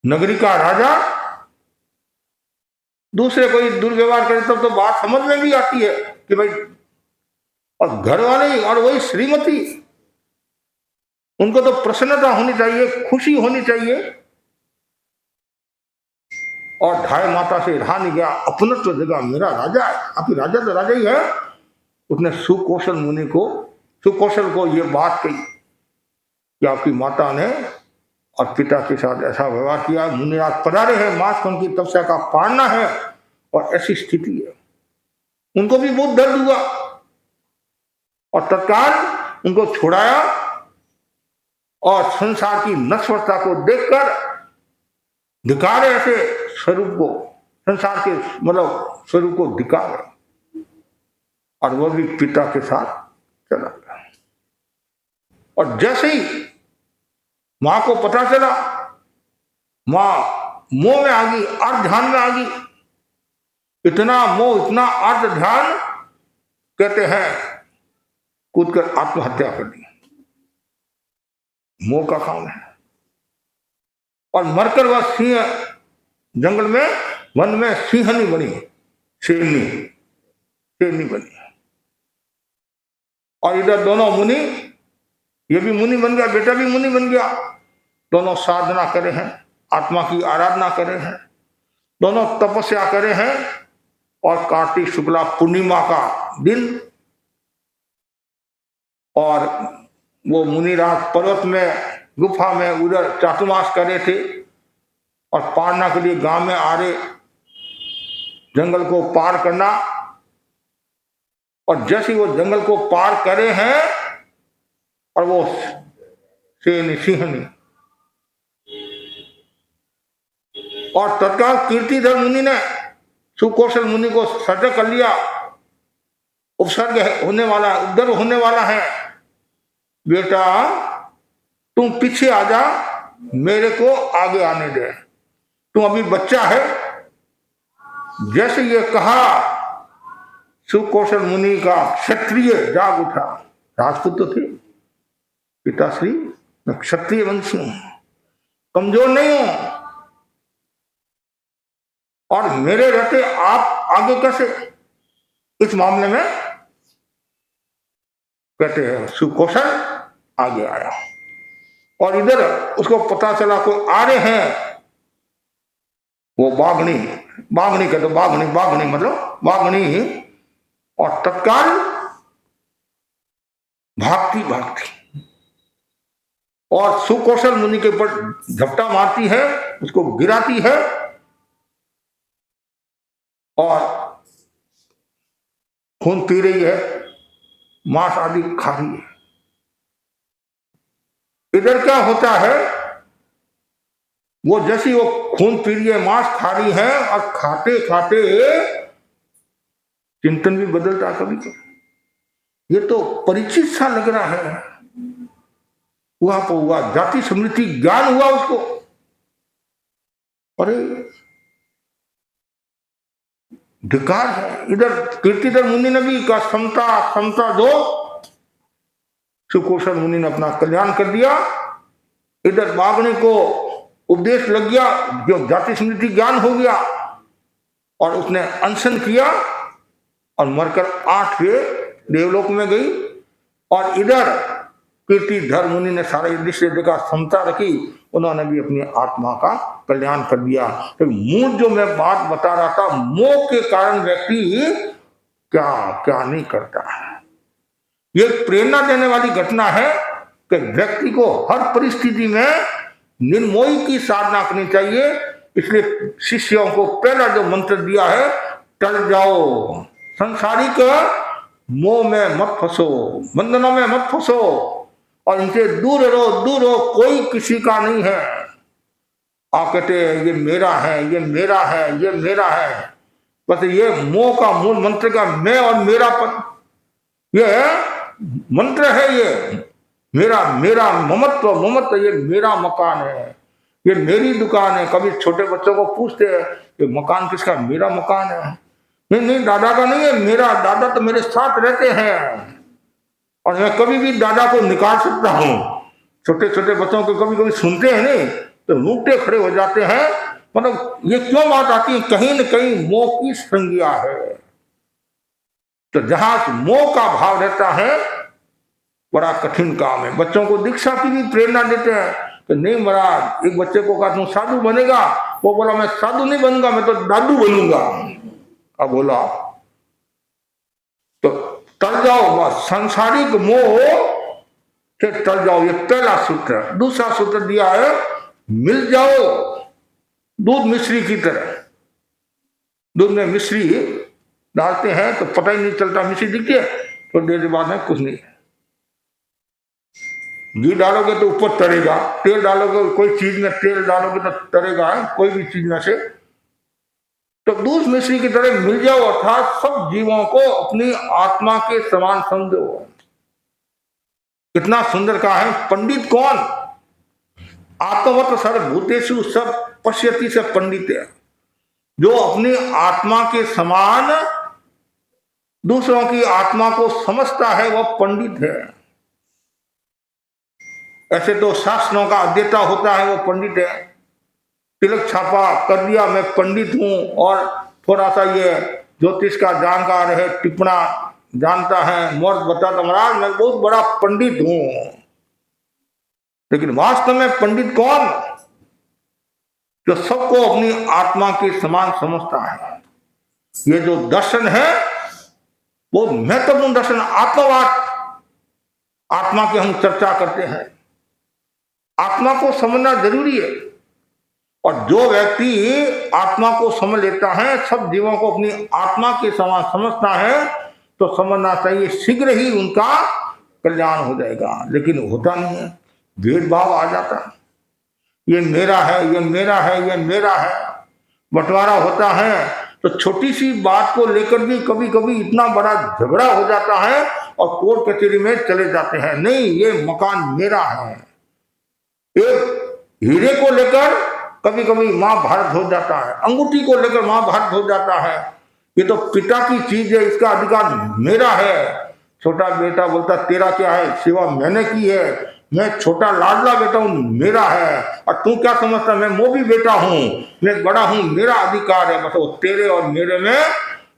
नगरी का राजा दूसरे कोई दुर्व्यवहार करे तब तो बात समझ में भी आती है कि भाई, और घर वाले और वही श्रीमती, उनको तो प्रसन्नता होनी चाहिए, खुशी होनी चाहिए। और ढाई माता से रहा नहीं गया, अपनत्व जगह मेरा राजा है, आपकी राजा तो राजा ही है। उसने सुकौशल मुनि को, सुकौशल को ये बात कही कि आपकी माता ने और पिता के साथ ऐसा व्यवहार किया, मुनि आज पधारे हैं, मांस खमन की तपस्या का पालना है और ऐसी स्थिति है। उनको भी बहुत दर्द हुआ और तत्काल उनको छुड़ाया और संसार की नश्वरता को देखकर धिकारे, ऐसे स्वरूप को, संसार के मतलब स्वरूप को धिकारे, और वह भी पिता के साथ चला गया। और जैसे ही मां को पता चला, मां मोह में आ गई, अर्ध ध्यान में आ गई। इतना मोह, इतना अर्ध ध्यान, कहते हैं कूदकर आत्महत्या कर दी। मोह का काम है। और मरकर वह सिंह जंगल में, वन में सिंहनी बनी, शेरनी बनी। और इधर दोनों मुनि, ये भी मुनि बन गया, बेटा भी मुनि बन गया। दोनों साधना करे हैं, आत्मा की आराधना करे हैं, दोनों तपस्या करे हैं। और कार्तिक शुक्ला पूर्णिमा का दिन, और वो मुनिराज पर्वत में, गुफा में उधर चातुर्मास कर रहे थे और पारना के लिए गांव में आ रहे, जंगल को पार करना और जैसे वो जंगल को पार करे हैं और वो सिंहनी, और तत्काल कीर्तिधर मुनि ने सुकौशल मुनि को सजग कर लिया। उपसर्ग होने वाला, उद्धर होने वाला है, बेटा तुम पीछे आ जा, मेरे को आगे आने दे, तुम अभी बच्चा है। जैसे ये कहा सुकौशल मुनि का क्षत्रिय जाग उठा, राजपूत तो थे पिताश्री, मैं क्षत्रिय वंशी हूं, कमजोर नहीं हूं, और मेरे रहते आप आगे कैसे इस मामले में? कहते हैं सुकौशल आगे आया, और इधर उसको पता चला कोई आ रहे हैं, वो बाघनी, बाघनी कहते, बाघनी मतलब बाघनी, और तत्काल भागती और सुकौशल मुनि के ऊपर झपटा मारती है, उसको गिराती है, और खून पी रही है, मांस आदि खा रही है। इधर क्या होता है, वो जैसी वो खून पी रही है, मांस खा रही है, और खाते खाते चिंतन भी बदलता कभी कभी। ये तो परिचित सा लग रहा है, वहां पर हुआ जाति स्मृति ज्ञान हुआ उसको। अरे धिकार है। इधर कीर्तिधर मुनि ने भी कहा समता दो, सुकौशल मुनि ने अपना कल्याण कर दिया। इधर बाघने को उपदेश लग गया, जो जाति स्मृति ज्ञान हो गया, और उसने अनशन किया और मरकर 8वें देवलोक में गई। और इधर कीर्तिधर मुनि ने सारा दृश्य देखा, समता रखी, उन्होंने भी अपनी आत्मा का कल्याण कर दिया। तो मूल जो मैं बात बता रहा था, मोह के कारण व्यक्ति क्या क्या नहीं करता है। ये प्रेरणा देने वाली घटना है कि व्यक्ति को हर परिस्थिति में निर्मोही की साधना करनी चाहिए। इसलिए शिष्यों को पहला जो मंत्र दिया है, टल जाओ, संसारिक मोह में मत फंसो, बंधनों में मत फंसो, और इनसे दूर रहो, कोई किसी का नहीं है। आप कहते हैं ये मेरा है, ये मेरा है, ये मेरा है, बस ये मोह का मूल मंत्र का मैं और मेरा पद, ये मंत्र है। ये मेरा ममत्व, ये मेरा मकान है, ये मेरी दुकान है। कभी छोटे बच्चों को पूछते हैं कि मकान किसका? मेरा मकान है। नहीं, दादा का नहीं है, मेरा। दादा तो मेरे साथ रहते हैं, और मैं कभी भी दादा को निकाल सकता हूं। छोटे छोटे बच्चों को कभी कभी सुनते हैं नहीं तो रूठे खड़े हो जाते हैं। मतलब ये क्यों बात आती है? कहीं न कहीं मोह की संज्ञा है। तो जहां मोह का भाव रहता है, बड़ा कठिन काम है। बच्चों को दीक्षा की भी प्रेरणा देते हैं कि नहीं महाराज, एक बच्चे को कहा तुम साधु बनेगा, वो बोला मैं साधु नहीं बनूंगा, मैं तो दादू बनूंगा। अब बोला तो टल जाओ, बस सांसारिक मोह से टल जाओ, ये पहला सूत्र। दूसरा सूत्र दिया है, मिल जाओ दूध मिश्री की तरह। दूध में मिश्री डालते हैं तो पता ही नहीं चलता, मिश्री दिखती है तो देर बाद में कुछ नहीं। घी डालोगे तो ऊपर तरेगा, तेल डालोगे, कोई चीज में तेल डालोगे तो तरेगा, कोई भी चीज में से। तो दूध मिश्री की तरह मिल जाओ, अर्थात सब जीवों को अपनी आत्मा के समान समझो। कितना सुंदर कहा है। पंडित कौन? आत्मवत सर्वभूतेषु सब पश्यति से पंडित है। जो अपनी आत्मा के समान दूसरों की आत्मा को समझता है वह पंडित है। ऐसे तो शास्त्रों का अध्येता होता है वो पंडित है। तिलक छापा कर दिया मैं पंडित हूं, और थोड़ा सा ये ज्योतिष का जानकार है, टिप्पणा जानता है, मोर्च बताता महाराज मैं बहुत बड़ा पंडित हूं। लेकिन वास्तव में पंडित कौन? जो सबको अपनी आत्मा के समान समझता है। ये जो दर्शन है वो महत्वपूर्ण दर्शन, आत्मवाद, आत्मा की हम चर्चा करते हैं। आत्मा को समझना जरूरी है, और जो व्यक्ति आत्मा को समझ लेता है, सब जीवों को अपनी आत्मा के समान समझता है, तो समझना चाहिए शीघ्र ही उनका कल्याण हो जाएगा, लेकिन होता नहीं है, भेदभाव आ जाता है, ये मेरा है, ये मेरा है, ये मेरा है, बंटवारा होता है। तो छोटी सी बात को लेकर भी कभी कभी इतना बड़ा झगड़ा हो जाता है और कोर्ट कचहरी में चले जाते हैं, नहीं ये मकान मेरा है। एक हीरे को लेकर कभी कभी महाभारत हो जाता है, अंगूठी को लेकर महाभारत हो जाता है, ये तो पिता की चीज है, इसका अधिकार मेरा है। छोटा बेटा बोलता तेरा क्या है, सेवा मैंने की है, मैं छोटा लाडला बेटा हूं, मेरा है, और तू क्या समझता मैं मोबी बेटा हूं, मैं बड़ा हूं, मेरा अधिकार है। बस वो तेरे और मेरे में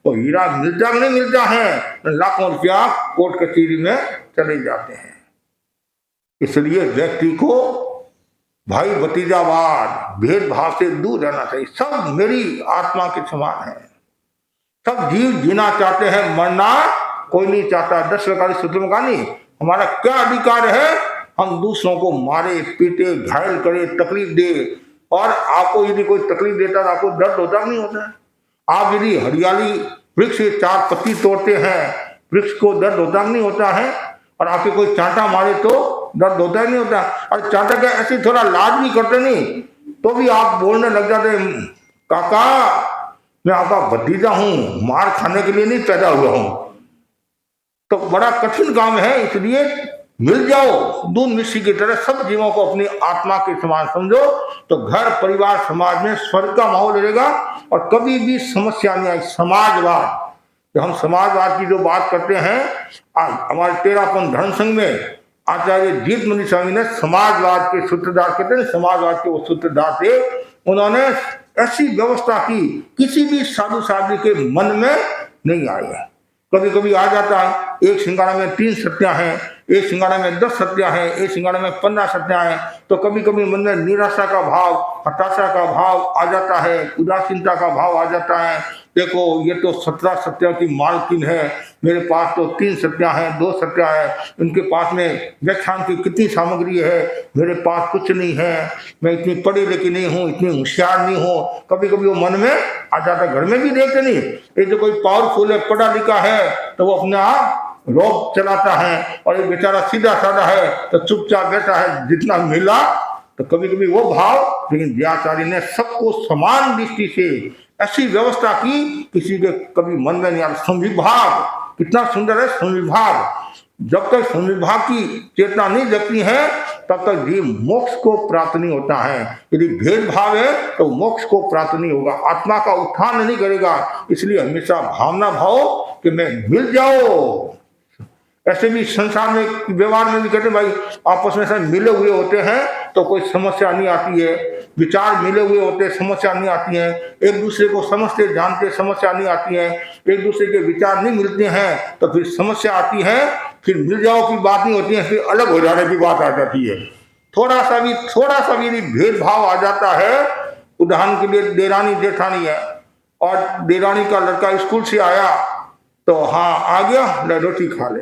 वो हीरा मिलता नहीं मिलता है, लाखों रुपया कोर्ट कचहरी में चले जाते हैं। इसलिए व्यक्ति को भाई भतीजावाद भेदभाव से दूर रहना चाहिए। सब मेरी आत्मा के समान है, सब जीव जीना चाहते हैं, मरना कोई नहीं चाहता। 10 प्रकार सूत्र में कहा नहीं, हमारा क्या अधिकार है हम दूसरों को मारे पीटे घायल करे तकलीफ दे। और आपको यदि कोई तकलीफ देता तो आपको दर्द होता नहीं होता है? आप यदि हरियाली वृक्ष से 4 पत्ती तोड़ते हैं, वृक्ष को दर्द होता नहीं होता है? और आपके कोई चांटा मारे तो दर्द होता ही नहीं होता। और चांटा क्या ऐसे थोड़ा लाज भी करते नहीं तो भी आप बोलने लग जाते काका मैं आपका भतीजा हूं, मार खाने के लिए नहीं पैदा हुआ हूं। तो बड़ा कठिन काम है, इसलिए मिल जाओ दूध मिश्री की तरह, सब जीवों को अपनी आत्मा के समान समझो, तो घर परिवार समाज में स्वर्ग का माहौल रहेगा और कभी भी समस्या नहीं आएगी। समाजवाद, जब हम समाजवाद की जो बात करते हैं, हमारे तेरापन धर्म संघ में आचार्य जीत मुनि स्वामी ने समाजवाद के सूत्रधार कहते हैं, समाजवाद के वो सूत्रधार थे, उन्होंने ऐसी व्यवस्था की किसी भी साधु साध्वी के मन में नहीं आई है। कभी कभी आ जाता है, एक सिंगाड़ा में 3 सत्यां हैं, एक सिंगाड़ा में 10 सत्यां हैं, एक सिंगाड़ा में 15 सत्यां हैं, तो कभी कभी मन में निराशा का भाव, हताशा का भाव आ जाता है, उदासीनता का भाव आ जाता है। देखो ये तो 17 सत्या की मालकिन है, मेरे पास तो 3 सत्यां हैं, 2 सत्या है, उनके पास में व्याख्यान की कितनी सामग्री है, मेरे पास कुछ नहीं है, मैं इतनी पढ़ी लिखी नहीं हूँ, इतनी होशियार नहीं हूँ। कभी कभी वो मन में आ जाता, घर में भी देखते नहीं, ये जो कोई पावरफुल है, पढ़ा लिखा है, तो वो अपने आप रोब चलाता है, और ये बेचारा सीधा साधा है तो चुपचाप बैठा है, जितना मिला। तो कभी कभी वो भाव, लेकिन दयाचार्य ने सबको समान दृष्टि से ऐसी व्यवस्था की, किसी के कभी मन में नहीं आता। संविभाग कितना सुंदर है, संविभाग। जब तक संविभाग की चेतना नहीं जगती है तब तक जीव मोक्ष को प्राप्त नहीं होता है। यदि भेदभाव है तो मोक्ष को प्राप्त नहीं होगा, आत्मा का उत्थान नहीं करेगा। इसलिए हमेशा भावना भाव कि मैं मिल जाओ। ऐसे भी संसार में व्यवहार में भी कहते हैं भाई आपस में सब मिले हुए होते हैं तो कोई समस्या नहीं आती है, विचार मिले हुए होते हैं समस्या नहीं आती है, एक दूसरे को समझते जानते समस्या नहीं आती है, एक दूसरे के विचार नहीं मिलते हैं तो फिर समस्या आती है, फिर मिल जाओ की बात नहीं होती है, फिर अलग हो जाने की बात आ जाती है। थोड़ा सा भी यदि भेदभाव आ जाता है, उदाहरण के लिए देरानी जेठानी है और देरानी का लड़का स्कूल से आया तो हाँ आ गया ले रोटी खा ले,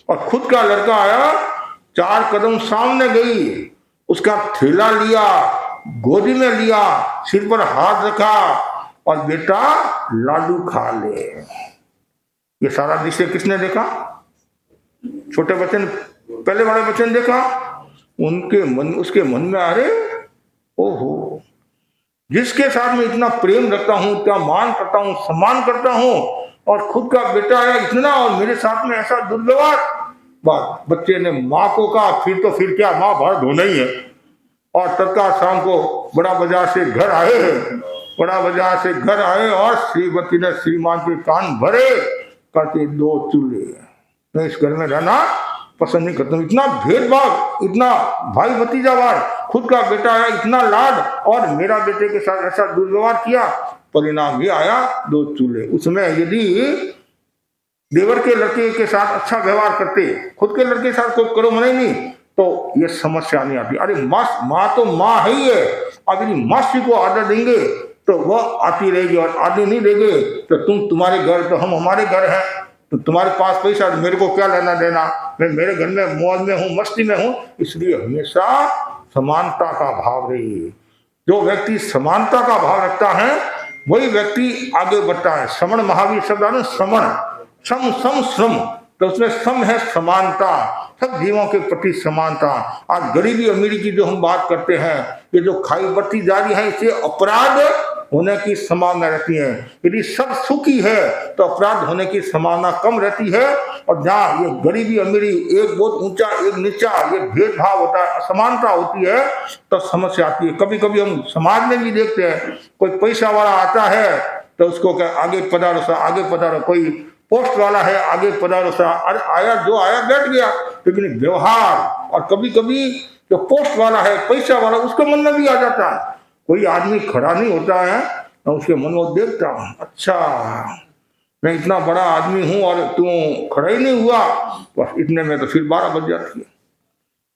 और खुद का लड़का आया 4 कदम सामने गई, उसका थैला लिया, गोदी में लिया, सिर पर हाथ रखा और बेटा लाडू खा ले। ये सारा दृश्य किसने देखा? छोटे बच्चे ने, पहले वाले बच्चे ने देखा। उसके मन में अरे ओहो, जिसके साथ में इतना प्रेम रखता हूं, इतना मान करता हूं, सम्मान करता हूं, और खुद का बेटा आया इतना और मेरे साथ में ऐसा दुर्व्यवहार। बात बच्चे ने माँ को कहा, फिर क्या, माँ भर धोना ही है। और तत्काल शाम को बड़ा बाजार से घर आए और श्रीमती ने श्रीमान के कान भरे करके 2 चूल्हे, मैं इस घर में रहना पसंद नहीं करता हूँ। इतना भेदभाव, इतना भाई भतीजावाद, खुद का बेटा आया इतना लाड और मेरा बेटे के साथ ऐसा दुर्व्यवहार किया, परिणाम ये आया 2 चूल्हे। उसमें यदि देवर के लड़के के साथ अच्छा व्यवहार करते, खुद के लड़के के साथ कोई करो मना ही नहीं, तो ये समस्या नहीं आती। अरे माँ तो माँ है ही है, अब यदि मासी को आदर देंगे तो वह आती रहेगी, और आदि नहीं देंगे तो तुम्हारे घर तो हम हमारे घर हैं, तो तुम्हारे पास पैसा, मेरे को क्या लेना देना, मैं मेरे घर में मौज में हूँ, मस्ती में हूँ। इसलिए हमेशा समानता का भाव रही। जो व्यक्ति समानता का भाव रखता है वही व्यक्ति आगे बढ़ता है। श्रमण महावीर शब्द है, सम सम श्रम, तो उसमें सम है समानता, सब जीवों के प्रति समानता। आज गरीबी अमीरी की जो हम बात करते हैं, ये जो खाई बढ़ती जा रही है, इससे अपराध होने की संभावना रहती है। यदि सब सुखी है तो अपराध होने की संभावना कम रहती है। और जहाँ ये गरीबी अमीरी, एक बहुत ऊंचा एक नीचा, ये भेदभाव होता है, असमानता होती है, तो समस्या आती है। कभी कभी हम समाज में भी देखते हैं, कोई पैसा वाला आता है तो उसको क्या आगे पधारो सा, आगे पधारो। कोई पोस्ट वाला है, आगे पधारो सा, अरे आया जो आया बैठ गया। लेकिन व्यवहार, और कभी कभी जो पोस्ट वाला है, पैसा वाला, उसके मन में भी आ जाता है। कोई आदमी खड़ा नहीं होता है, मैं उसके मन को देखता हूँ, अच्छा मैं इतना बड़ा आदमी हूं और तू खड़ा ही नहीं हुआ, बस इतने में तो फिर 12 बज जाती है।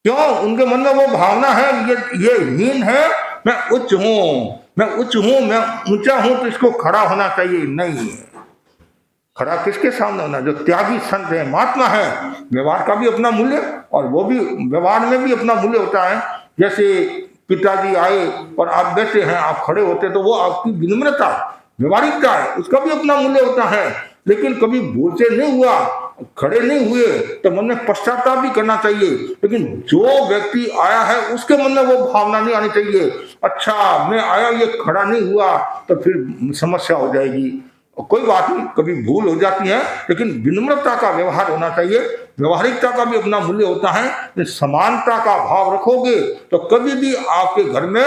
क्यों? उनके मन में वो भावना है, ये हीन है, मैं उच्च हूं, मैं उच्च हूं, मैं ऊंचा हूं, तो इसको खड़ा होना चाहिए। नहीं, खड़ा किसके सामने होना? जो त्यागी संत है, महात्मा है। व्यवहार का भी अपना मूल्य, और वो भी व्यवहार में भी अपना मूल्य होता है। जैसे पिताजी आए और आप बैठे हैं, आप खड़े होते, तो वो आपकी विनम्रता, व्यवहारिकता है, उसका भी अपना मूल्य होता है। लेकिन कभी भूल से नहीं हुआ, खड़े नहीं हुए, तो मन में पश्चाताप भी करना चाहिए। लेकिन जो व्यक्ति आया है, उसके मन में वो भावना नहीं आनी चाहिए, अच्छा मैं आया, ये खड़ा नहीं हुआ, तो फिर समस्या हो जाएगी। कोई बात नहीं, कभी भूल हो जाती है, लेकिन विनम्रता का व्यवहार होना चाहिए। व्यवहारिकता का भी अपना मूल्य होता है। समानता का भाव रखोगे तो कभी भी आपके घर में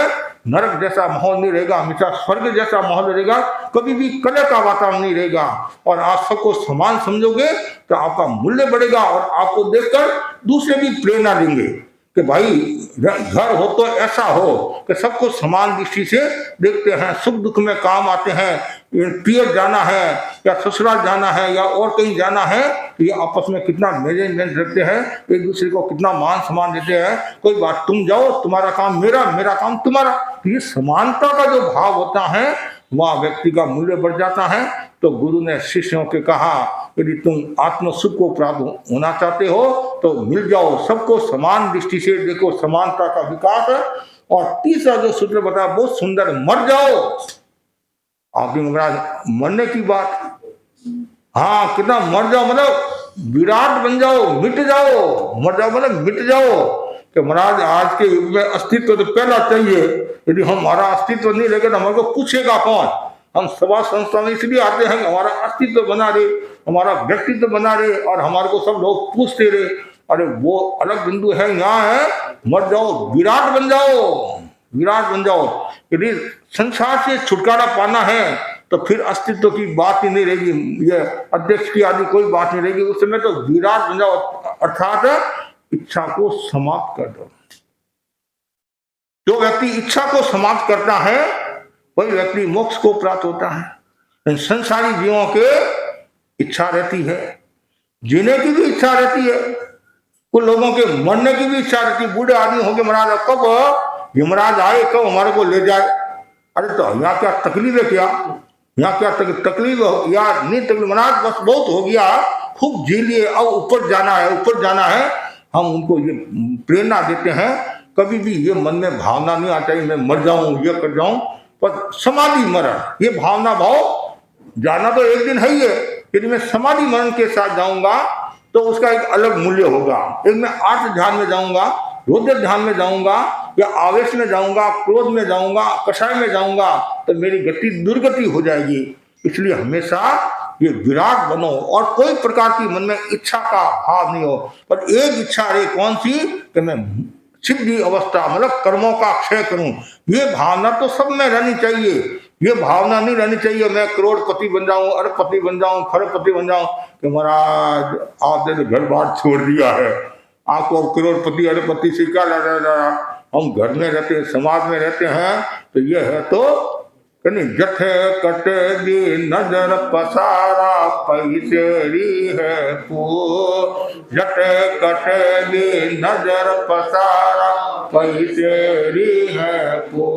नरक जैसा माहौल नहीं रहेगा, हमेशा स्वर्ग जैसा माहौल रहेगा। कभी भी कलह का वातावरण नहीं रहेगा, और आप सबको समान समझोगे तो आपका मूल्य बढ़ेगा, और आपको देखकर दूसरे भी प्रेरणा देंगे कि भाई घर हो तो ऐसा हो कि सबको समान दृष्टि से देखते हैं, सुख दुख में काम आते हैं। पियर जाना है या ससुराल जाना है या और कहीं जाना है, तो ये आपस में कितना मैनेजमेंट रखते हैं, एक दूसरे को कितना मान सम्मान देते हैं। कोई बात, तुम जाओ, तुम्हारा काम मेरा, मेरा काम तुम्हारा। तो ये समानता का जो भाव होता है, वह व्यक्ति का मूल्य बढ़ जाता है। तो गुरु ने शिष्यों के कहा, यदि तुम आत्म सुख को प्राप्त होना चाहते हो तो मिल जाओ, सबको समान दृष्टि से देखो, समानता का विकास है। और तीसरा जो सूत्र बताया बहुत सुंदर, मर जाओ। आपकी महाराज मरने की बात, हाँ कितना मर जाओ, मतलब विराट बन जाओ, मिट जाओ। मर जाओ मतलब मिट जाओ, कि महाराज आज के युग में अस्तित्व तो पहला चाहिए। यदि हमारा अस्तित्व नहीं रहेगा तो हमारे को पूछेगा कौन? हम सभा संस्था में इसलिए आते हैं कि हमारा अस्तित्व बना रहे, हमारा व्यक्तित्व बना रहे, और हमारे को सब लोग पूछते रहे। अरे वो अलग बिंदु है, यहाँ है मर जाओ, विराट बन जाओ, विराट बन जाओ। यदि संसार से छुटकारा पाना है तो फिर अस्तित्व की बात ही नहीं रहेगी, ये अध्यक्ष की आदि कोई बात नहीं रहेगी। उस समय तो विराट बन जाओ, अर्थात इच्छा को समाप्त कर दो। जो व्यक्ति इच्छा को समाप्त करता है वही व्यक्ति मोक्ष को प्राप्त होता है। संसारी जीवों के इच्छा रहती है, जीने की भी इच्छा रहती है, कुछ लोगों के मरने की भी इच्छा रहती है। बूढ़े आदमी होंगे, महाराज कब यमराज आए, कब हमारे को ले जाए। अरे तो यहाँ क्या तकलीफ है, क्या यहाँ क्या तकलीफ या नहीं तकलीफ, महाराज बस बहुत हो गया, खूब जी लिए, अब ऊपर जाना है, ऊपर जाना है। हम उनको ये प्रेरणा देते हैं। कभी भी ये मन में भावना नहीं आती मैं मर जाऊं, ये कर जाऊं, पर समाधि मरण, ये भावना भाव जाना तो एक दिन है ही है। यदि मैं समाधि मरण के साथ जाऊंगा तो उसका एक अलग मूल्य होगा। एक मैं आर्थ ध्यान में जाऊंगा, रौद्र ध्यान में जाऊंगा, या आवेश में जाऊंगा, क्रोध में जाऊंगा, कषाय में जाऊंगा, तो मेरी गति दुर्गति हो जाएगी। इसलिए हमेशा ये विराट बनो, और कोई प्रकार की मन में इच्छा का भाव नहीं हो, पर एक इच्छा रहे, कौन सी? कि मैं सिद्धि अवस्था मतलब कर्मों का क्षय करूं। ये भावना तो सब में रहनी चाहिए। ये भावना नहीं रहनी चाहिए मैं करोड़पति बन जाऊं, अरबपति बन जाऊं, खरबपति बन जाऊं। कि महाराज आपने तो घर बार छोड़ दिया है, आपको करोड़पति अरबपति से क्या लगा? हम घर में रहते हैं, समाज में रहते हैं, तो ये है तो जथे कटेगी नजर पसारा पैसेरी है पू, जटे कटेगी नजर पसारा पैसेरी है पू।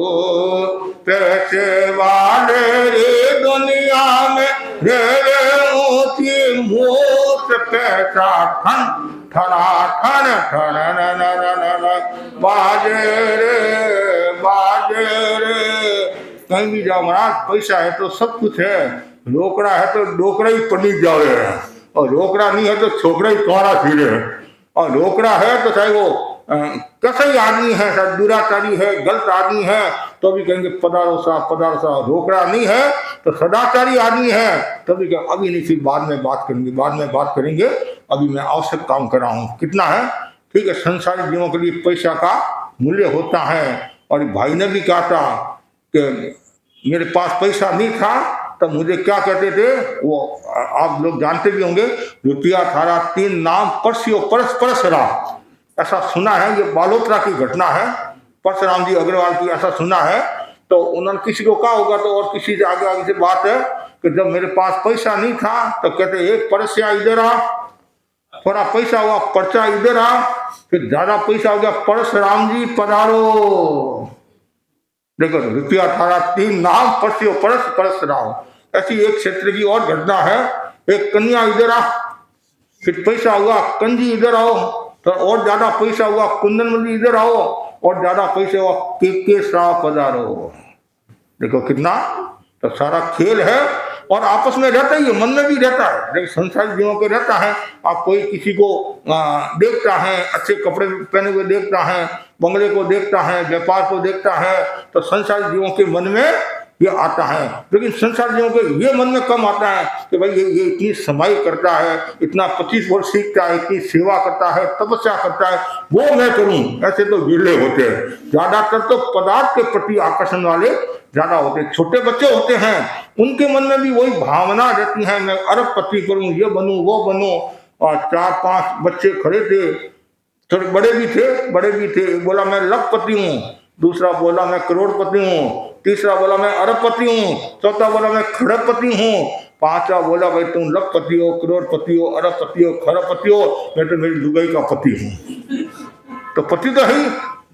पैसे वाले रे दुनिया में रे ऊंची मूत, पैसा ठन ठना ठन ठन बाजे रे, बाजे रे। कहीं भी जाओ महाराज, पैसा है तो सब कुछ है, रोकड़ा है तो डोकरा ही पड़ी जाओ। और रोकड़ा नहीं है तो छोकरा ही तुम्हारा फिरे है, और रोकड़ा है तो चाहे वो कैसा ही आदमी है, शायद दुराचारी है, गलत आदमी है, तो भी कहेंगे पधारो साहब पधारो साहब। रोकड़ा नहीं है तो सदाचारी आदमी है, तभी कहें अभी नहीं, फिर बाद में बात करेंगे, बाद में बात करेंगे, अभी मैं आवश्यक काम कर रहा हूँ। कितना है, ठीक है। संसारी जीवों के लिए पैसा का मूल्य होता है। और भाई ने भी कहा था कि मेरे पास पैसा नहीं था तब मुझे क्या कहते थे, वो आप लोग जानते भी होंगे, रुपया थारा 3 नाम परसियो परस परस राम, ऐसा सुना है। ये बालोतरा की घटना है, परशुराम जी अग्रवाल की, ऐसा सुना है। तो उन्होंने किसी को कहा होगा, तो और किसी से आगे आगे से बात है कि जब मेरे पास पैसा नहीं था तो कहते एक परसिया इधर आ, थोड़ा पैसा हुआ पर्चा इधर आ, फिर ज्यादा पैसा हो गया परशुराम जी पधारो। देखो रुपया थारा 3 नाम परसियो परस परशुराम। ऐसी एक क्षेत्र की और घटना है, एक कन्या इधर आ, फिर पैसा हुआ कंजी इधर आओ, तो और ज्यादा पैसा हुआ कुंदनवली इधर आओ, और ज्यादा पैसे हुआ के साह पधारो। देखो कितना, तो सारा खेल है और आपस में रहता ही है, मन में भी रहता है। लेकिन संसारी जीवों के रहता है, आप कोई किसी को देखता है, अच्छे कपड़े पहने हुए देखता है, बंगले को देखता है, व्यापार को देखता है, तो संसारी जीवों के मन में ये आता है। लेकिन संसार जीवों के ये मन में कम आता है कि भाई ये इतनी समाई करता है, इतना 25 वर्ष सीखता है, इतनी सेवा करता है, तपस्या करता है, वो मैं करूं। ऐसे तो विरले होते हैं। ज्यादातर तो पदार्थ के प्रति आकर्षण वाले ज्यादा होते हैं। छोटे बच्चे होते हैं, उनके मन में भी वही भावना रहती है, मैं अरबपति करूं, ये बनूं वो बनूं। और 4-5 बच्चे खड़े थे, थोड़े बड़े भी थे। एक बोला मैं लखपति हूँ, दूसरा बोला मैं करोड़पति हूँ, तीसरा बोला मैं अरबपति हूँ, चौथा बोला मैं खड़गपति हूँ, पांचवा बोला भाई तुम लखपति हो, करोड़पति हो, अरबपति हो, खड़गपति हो, मैं तो मेरी लुगाई का पति हूँ। तो पति तो है,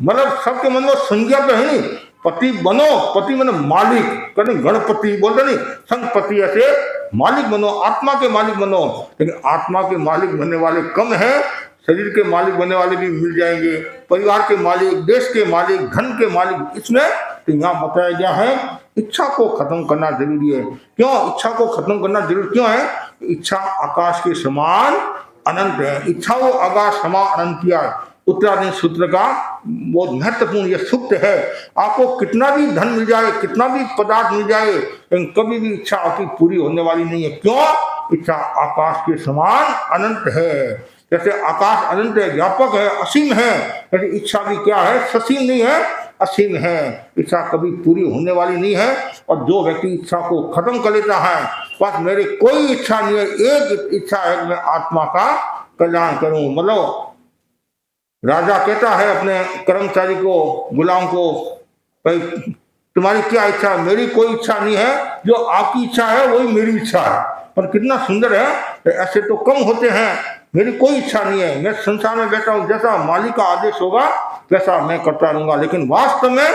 मतलब सबके मन में संज्ञा तो है नहीं। पति बनो, पति मतलब मालिक, कभी गणपति बोलते नहीं, संगपति, ऐसे मालिक बनो, आत्मा के मालिक बनो। लेकिन आत्मा के मालिक बनने वाले कम है, शरीर के मालिक बनने वाले भी मिल जाएंगे, परिवार के मालिक, देश के मालिक, धन के मालिक। इसमें तो यहाँ बताया गया है इच्छा को खत्म करना जरूरी है। क्यों इच्छा को खत्म करना जरूरी क्यों है? इच्छा आकाश के समान अनंत है। इच्छा वो आकाश समान अनंतिया, उत्तराधीन सूत्र का बहुत महत्वपूर्ण यह सूत्र है। आपको कितना भी धन मिल जाए, कितना भी पदार्थ मिल जाए, लेकिन कभी भी इच्छा आपकी पूरी होने वाली नहीं है। क्यों? इच्छा आकाश के समान अनंत है। जैसे आकाश अनंत है, व्यापक है, असीम है, लेकिन इच्छा भी क्या है? ससीम नहीं है, असीम है। इच्छा कभी पूरी होने वाली नहीं है। और जो व्यक्ति इच्छा को खत्म कर लेता है, बस मेरी कोई इच्छा नहीं है, एक इच्छा है, मैं आत्मा का कल्याण करूं। मतलब राजा कहता है अपने कर्मचारी को, गुलाम को, भाई तुम्हारी क्या इच्छा? मेरी कोई इच्छा नहीं है, जो आपकी इच्छा है वही मेरी इच्छा है। पर कितना सुंदर है, ऐसे तो कम होते हैं। मेरी कोई इच्छा नहीं है, मैं संसार में बैठा हूं, जैसा मालिक का आदेश होगा वैसा मैं करता रहूंगा। लेकिन वास्तव में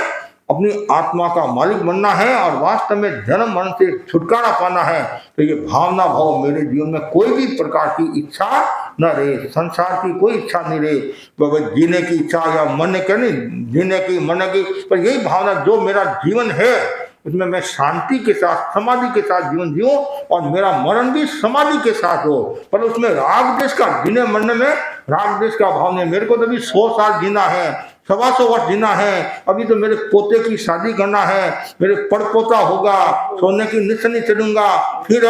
अपनी आत्मा का मालिक बनना है और वास्तव में जन्म मरण से छुटकारा पाना है, तो ये भावना भाव मेरे जीवन में कोई भी प्रकार की इच्छा न रहे, संसार की कोई इच्छा नहीं रहे। तो जीने की इच्छा या मरने की नहीं, जीने की मरने की, पर यही भावना जो मेरा जीवन है उसमें मैं शांति के साथ, समाधि के साथ जीवन जीऊं और मेरा मरण भी समाधि के साथ हो। पर उसमें राग देश का, जीने मरने में राग देश का भाव नहीं। मेरे को तो अभी 100 साल जीना है, 125 वर्ष जीना है, अभी तो मेरे पोते की शादी करना है, मेरे पड़पोता होगा, सोने की निशानी चढ़ूंगा, फिर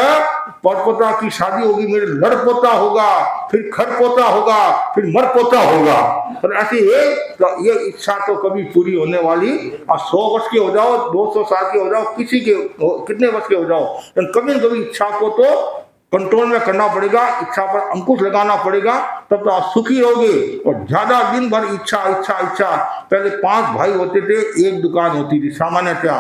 पड़पोता की शादी होगी, मेरे लड़पोता होगा, फिर खड़पोता होगा, फिर मरपोता होगा। पर ऐसी ये इच्छा तो कभी पूरी होने वाली। और 100 वर्ष के हो जाओ, 200 साल के हो जाओ, किसी के कितने वर्ष के हो जाओ, कभी न कभी इच्छा को तो कंट्रोल में करना पड़ेगा, इच्छा पर अंकुश लगाना पड़ेगा, तब तो आप सुखी रहोगे। और ज्यादा दिन भर इच्छा इच्छा इच्छा। पहले 5 भाई होते थे, एक दुकान होती थी सामान्यतया,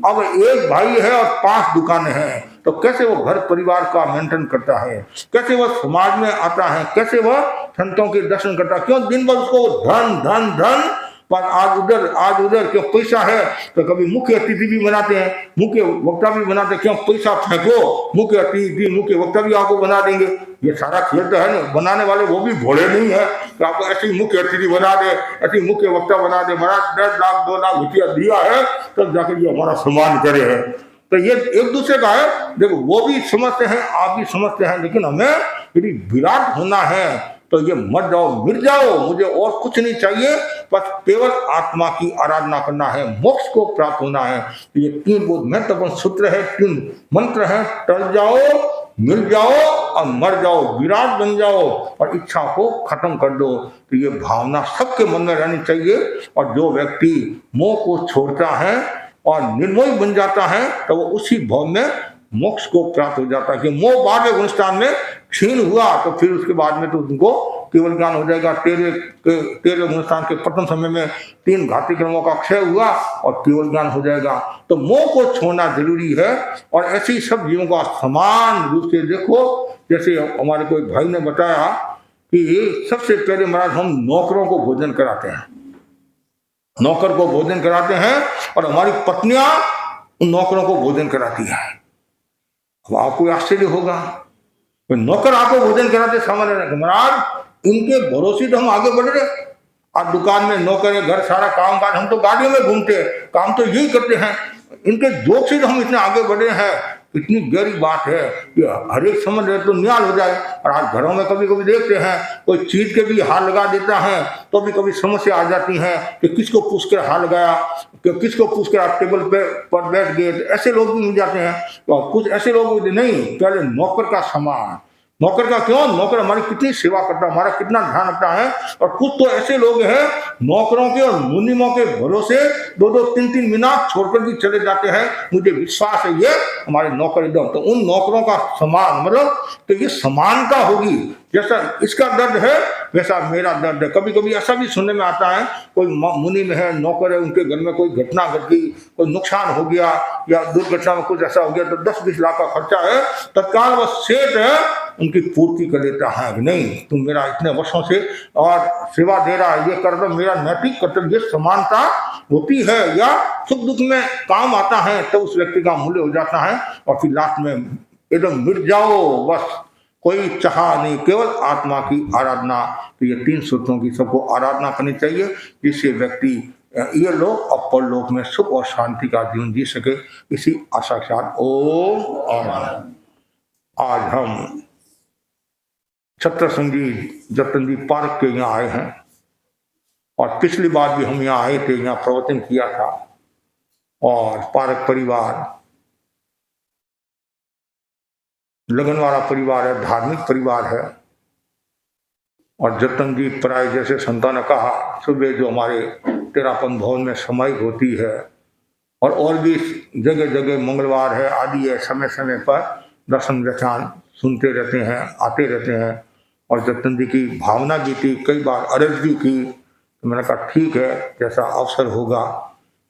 अब एक भाई है और 5 दुकानें हैं। तो कैसे वो घर परिवार का मेंटेन करता है, कैसे वह समाज में आता है, कैसे वह संतों के दर्शन करता है? क्यों दिन भर उसको धन धन धन, पर आज उधर क्यों? पैसा है तो कभी मुख्य अतिथि भी बनाते हैं, मुख्य वक्ता भी बनाते हैं। क्यों? पैसा फेंको, मुख्य अतिथि मुख्य वक्ता भी आपको बना देंगे। ये सारा खेल तो है ना। बनाने वाले वो भी भोले नहीं है तो आपको ऐसी मुख्य अतिथि बना दे, ऐसी मुख्य वक्ता बना दे, बड़ा 10 लाख 2 लाख रुपया दिया है तब जाकर ये हमारा सम्मान करे है। तो ये एक दूसरे का है। देखो वो भी समझते हैं, आप भी समझते हैं, लेकिन हमें यदि विराट होना है तो ये मर जाओ मिट जाओ, मुझे और कुछ नहीं चाहिए, बस केवल आत्मा की आराधना करना है, मोक्ष को प्राप्त होना है। ये 3 बहुत महत्वपूर्ण सूत्र है, 3 मंत्र है। टल जाओ, मिल जाओ और मर जाओ, विराट बन जाओ और इच्छा को खत्म कर दो। तो ये भावना सबके मन में रहनी चाहिए। और जो व्यक्ति मोह को छोड़ता है और निर्मोही बन जाता है तो वो उसी भाव में मोक्ष को प्राप्त हो जाता है। कि मोह बाद में गुणस्थान में क्षीण हुआ तो फिर उसके बाद में तो उनको केवल ज्ञान हो जाएगा। 13 गुणस्थान के प्रथम समय में 3 घाती कर्मों का क्षय हुआ और केवल ज्ञान हो जाएगा। तो मोह को छोड़ना जरूरी है। और ऐसे ही सब जीवों का समान रूप से देखो। जैसे हमारे कोई भाई ने बताया कि सबसे पहले महाराज हम नौकरों को भोजन कराते हैं, नौकर को भोजन कराते हैं और हमारी पत्नियां उन नौकरों को भोजन कराती है। अब आपको आश्चर्य होगा, तो नौकर आपको भोजन कराते सामान्य महाराज इनके भरोसे तो हम आगे बढ़ रहे। आप दुकान में नौकर है, घर सारा काम काज, हम तो गाड़ियों में घूमते हैं, काम तो यही करते हैं, इनके जोक से तो हम इतने आगे बढ़े हैं। कितनी गहरी बात है कि हर एक समझ रहे तो न्याल हो जाए। और आज घरों में कभी कभी देखते हैं कोई चीज के भी हाथ लगा देता है तो भी कभी समस्या आ जाती है कि किसको पूछ कर हाथ लगाया, कि किसको पूछ कर आप टेबल पर बैठ गए। ऐसे लोग भी मिल जाते हैं। तो कुछ ऐसे लोग नहीं, पहले नौकर का समान। नौकर का क्यों? नौकर हमारी कितनी सेवा करता है, हमारा कितना ध्यान रखता है। और कुछ तो ऐसे लोग हैं नौकरों के और मुनिमों के भरोसे 2-2, 3-3 मिनट छोड़कर भी चले जाते हैं। मुझे विश्वास है ये हमारे नौकर एकदम, तो उन नौकरों का समान मतलब तो ये समानता होगी। जैसा इसका दर्द है वैसा मेरा दर्द है। कभी कभी ऐसा भी सुनने में आता है कोई मुनि में है, नौकर है, उनके घर में कोई घटना घट गई, कोई नुकसान हो गया या दुर्घटना में कुछ ऐसा हो गया तो 10-20 लाख का खर्चा है, तत्काल वह सेठ है उनकी पूर्ति कर देता है। नहीं, तुम मेरा इतने वर्षों से और सेवा दे रहा है, ये कर दो, मेरा नैतिक कर्तव्य। समानता होती है या सुख दुख में काम आता है तो उस व्यक्ति का मूल्य हो जाता है। और फिर लास्ट में एकदम मिट जाओ, बस कोई चाह नहीं, केवल आत्मा की आराधना। तो ये 3 सूत्रों की सबको आराधना करनी चाहिए जिससे व्यक्ति ये लोग और परलोक में सुख और शांति का जीवन जी सके। इसी आशा के साथ ओम। और आज हम छत्रसंग जी जतन जी पार्क के यहाँ आए हैं और पिछली बार भी हम यहाँ आए थे, यहाँ प्रवचन किया था। और पारक परिवार लगन वाला परिवार है, धार्मिक परिवार है। और जतन जी प्राय जैसे संतों ने कहा सुबह जो हमारे तेरापन भवन में समाई होती है और भी जगह जगह मंगलवार है आदि है, समय समय पर दर्शन व्याख्यान सुनते रहते हैं, आते रहते हैं। और जतन जी की भावना भी थी, कई बार अर्ज भी की, तो मैंने कहा ठीक है जैसा अवसर होगा।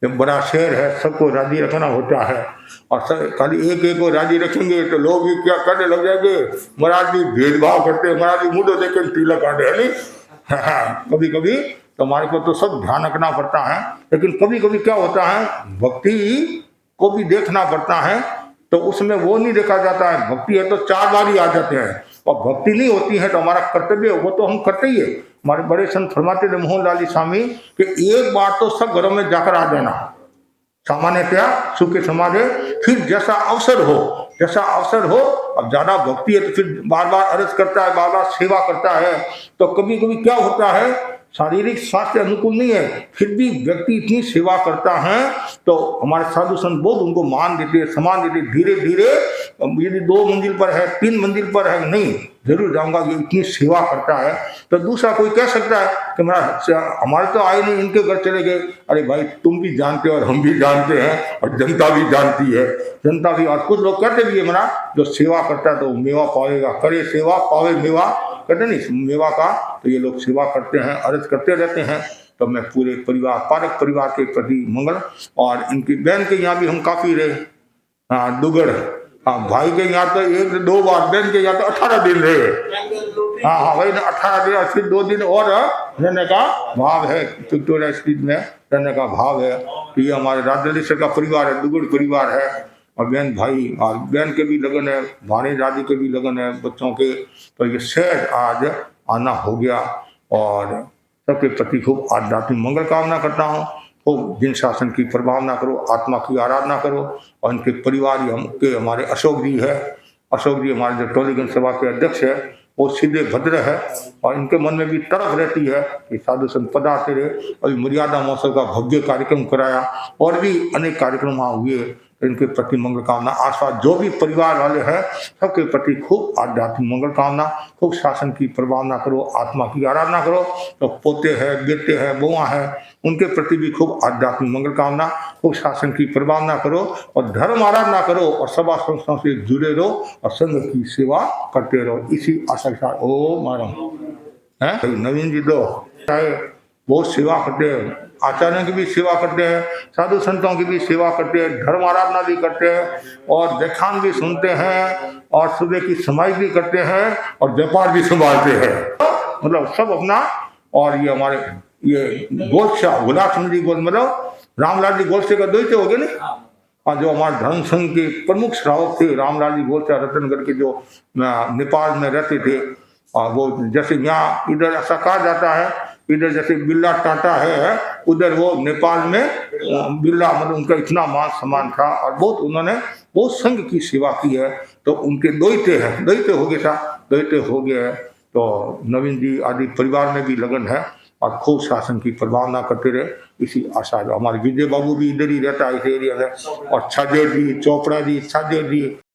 ये बड़ा शहर है, सबको राजी रखना होता है और सब खाली एक एक को राजी रखेंगे तो लोग भी क्या करने लग जाएंगे, महाराज भी भेदभाव करते हैं, महाराज भी मुंडो देख के तिलक काटे है नहीं। कभी कभी तो हमारे को तो सब ध्यान रखना पड़ता है, लेकिन कभी कभी क्या होता है भक्ति को भी देखना पड़ता है। तो उसमें वो नहीं देखा जाता है, भक्ति है तो 4 बार ही आ जाते हैं और भक्ति नहीं होती है तो हमारा कर्तव्य वो तो हम करते ही है। हमारे बड़े संत फरमाते थे मोहन लाल स्वामी कि एक बार तो सब घरों में जाकर आ जाना, सामान्यतया सुख के समाज है। फिर जैसा अवसर हो, अब ज्यादा भक्ति है तो फिर बार बार अर्ज करता है, बार बार सेवा करता है। तो कभी कभी क्या होता है शारीरिक स्वास्थ्य अनुकूल नहीं है, फिर भी व्यक्ति इतनी सेवा करता है तो हमारे साधु संत बहुत उनको मान देते, सम्मान देते। धीरे धीरे यदि 2 मंजिल पर है, 3 मंजिल पर है, नहीं जरूर जाऊंगा, ये इतनी सेवा करता है। तो दूसरा कोई कह सकता है कि हमारे तो आए नहीं, इनके घर चले गए। अरे भाई तुम भी जानते हो और हम भी जानते हैं और जनता भी जानती है, जनता भी। और कुछ लोग कहते भी है मेरा जो सेवा करता है तो मेवा पावेगा, करे सेवा पावे मेवा, कहते नहीं मेवा का। तो ये लोग सेवा करते हैं, अर्ज करते रहते हैं। तो मैं पूरे परिवार पारक परिवार के प्रति मंगल। और इनकी बहन के यहाँ भी हम काफी रहे, हाँ दुगड़, हाँ भाई के यहाँ तो 1-2 बार, बहन के यहाँ तो 18 दिन रहे। हाँ वही 18 दिन और फिर 2 दिन और रहने का भाव है, विक्टोरिया स्ट्रीट में रहने का भाव है। तो ये हमारे राजलेश्वर का परिवार है, दुगड़ परिवार है। और बहन भाई और बहन के भी लगन है, भाने दादी के भी लगन है बच्चों के। तो ये शहर आज आना हो गया और सबके प्रति खूब आध्यात्मिक मंगल कामना करता हूँ। खूब जिन शासन की प्रभावना करो, आत्मा की आराधना करो। और इनके परिवार के हमारे अशोक जी है, अशोक जी हमारे जो टोलीगंज सभा के अध्यक्ष है, वो सीधे भद्र है और इनके मन में भी तरफ रहती है कि साधु संत पधारते रहे। अभी मर्यादा महोत्सव का भव्य कार्यक्रम कराया और भी अनेक कार्यक्रम वहाँ हुए। इनके प्रति मंगल कामना, आशा जो भी परिवार वाले हैं सबके प्रति खूब आध्यात्मिक मंगल कामना। खूब शासन की प्रभावना करो, आत्मा की आराधना करो। तो पोते हैं, बेटे हैं, बुआ हैं, उनके प्रति भी खूब आध्यात्मिक मंगल कामना। खूब शासन की प्रभावना करो और धर्म आराधना करो और सभा संस्थाओं से जुड़े रहो और संघ की सेवा करते रहो। इसी आशा के साथ ओम है। नवीन जी दो चाहे बहुत सेवा करते हैं, आचार्यों की भी सेवा करते हैं, साधु संतों की भी सेवा करते हैं, धर्म आराधना भी करते हैं और व्याख्यान भी सुनते हैं और सुबह की समाज भी करते हैं और व्यापार भी संभालते हैं। मतलब सब अपना। और ये हमारे ये गोलशाह गुलाब सिंह जी गोल, मतलब रामलाल जी गोलसे का द्वैत हो गए नहीं। और जो हमारे धर्म संघ के प्रमुख श्रावक थे रामलाल जी गोलसे, रतनगढ़ के जो नेपाल में रहते थे, और वो जैसे यहाँ इधर ऐसा कहा जाता है, इधर जैसे बिरला टाटा है, उधर वो नेपाल में बिरला, मतलब उनका इतना मान सम्मान था और बहुत उन्होंने बहुत संघ की सेवा की है। तो उनके द्वैते हैं, द्वैते हो गए था, द्वैते हो गए हैं। तो नवीन जी आदि परिवार में भी लगन है और खूब शासन की प्रभावना करते रहे, इसी आशा। हमारे विजय बाबू भी इधर ही रहता है इस एरिया में, और छाजेर जी, चोपड़ा जी, छाजेर जी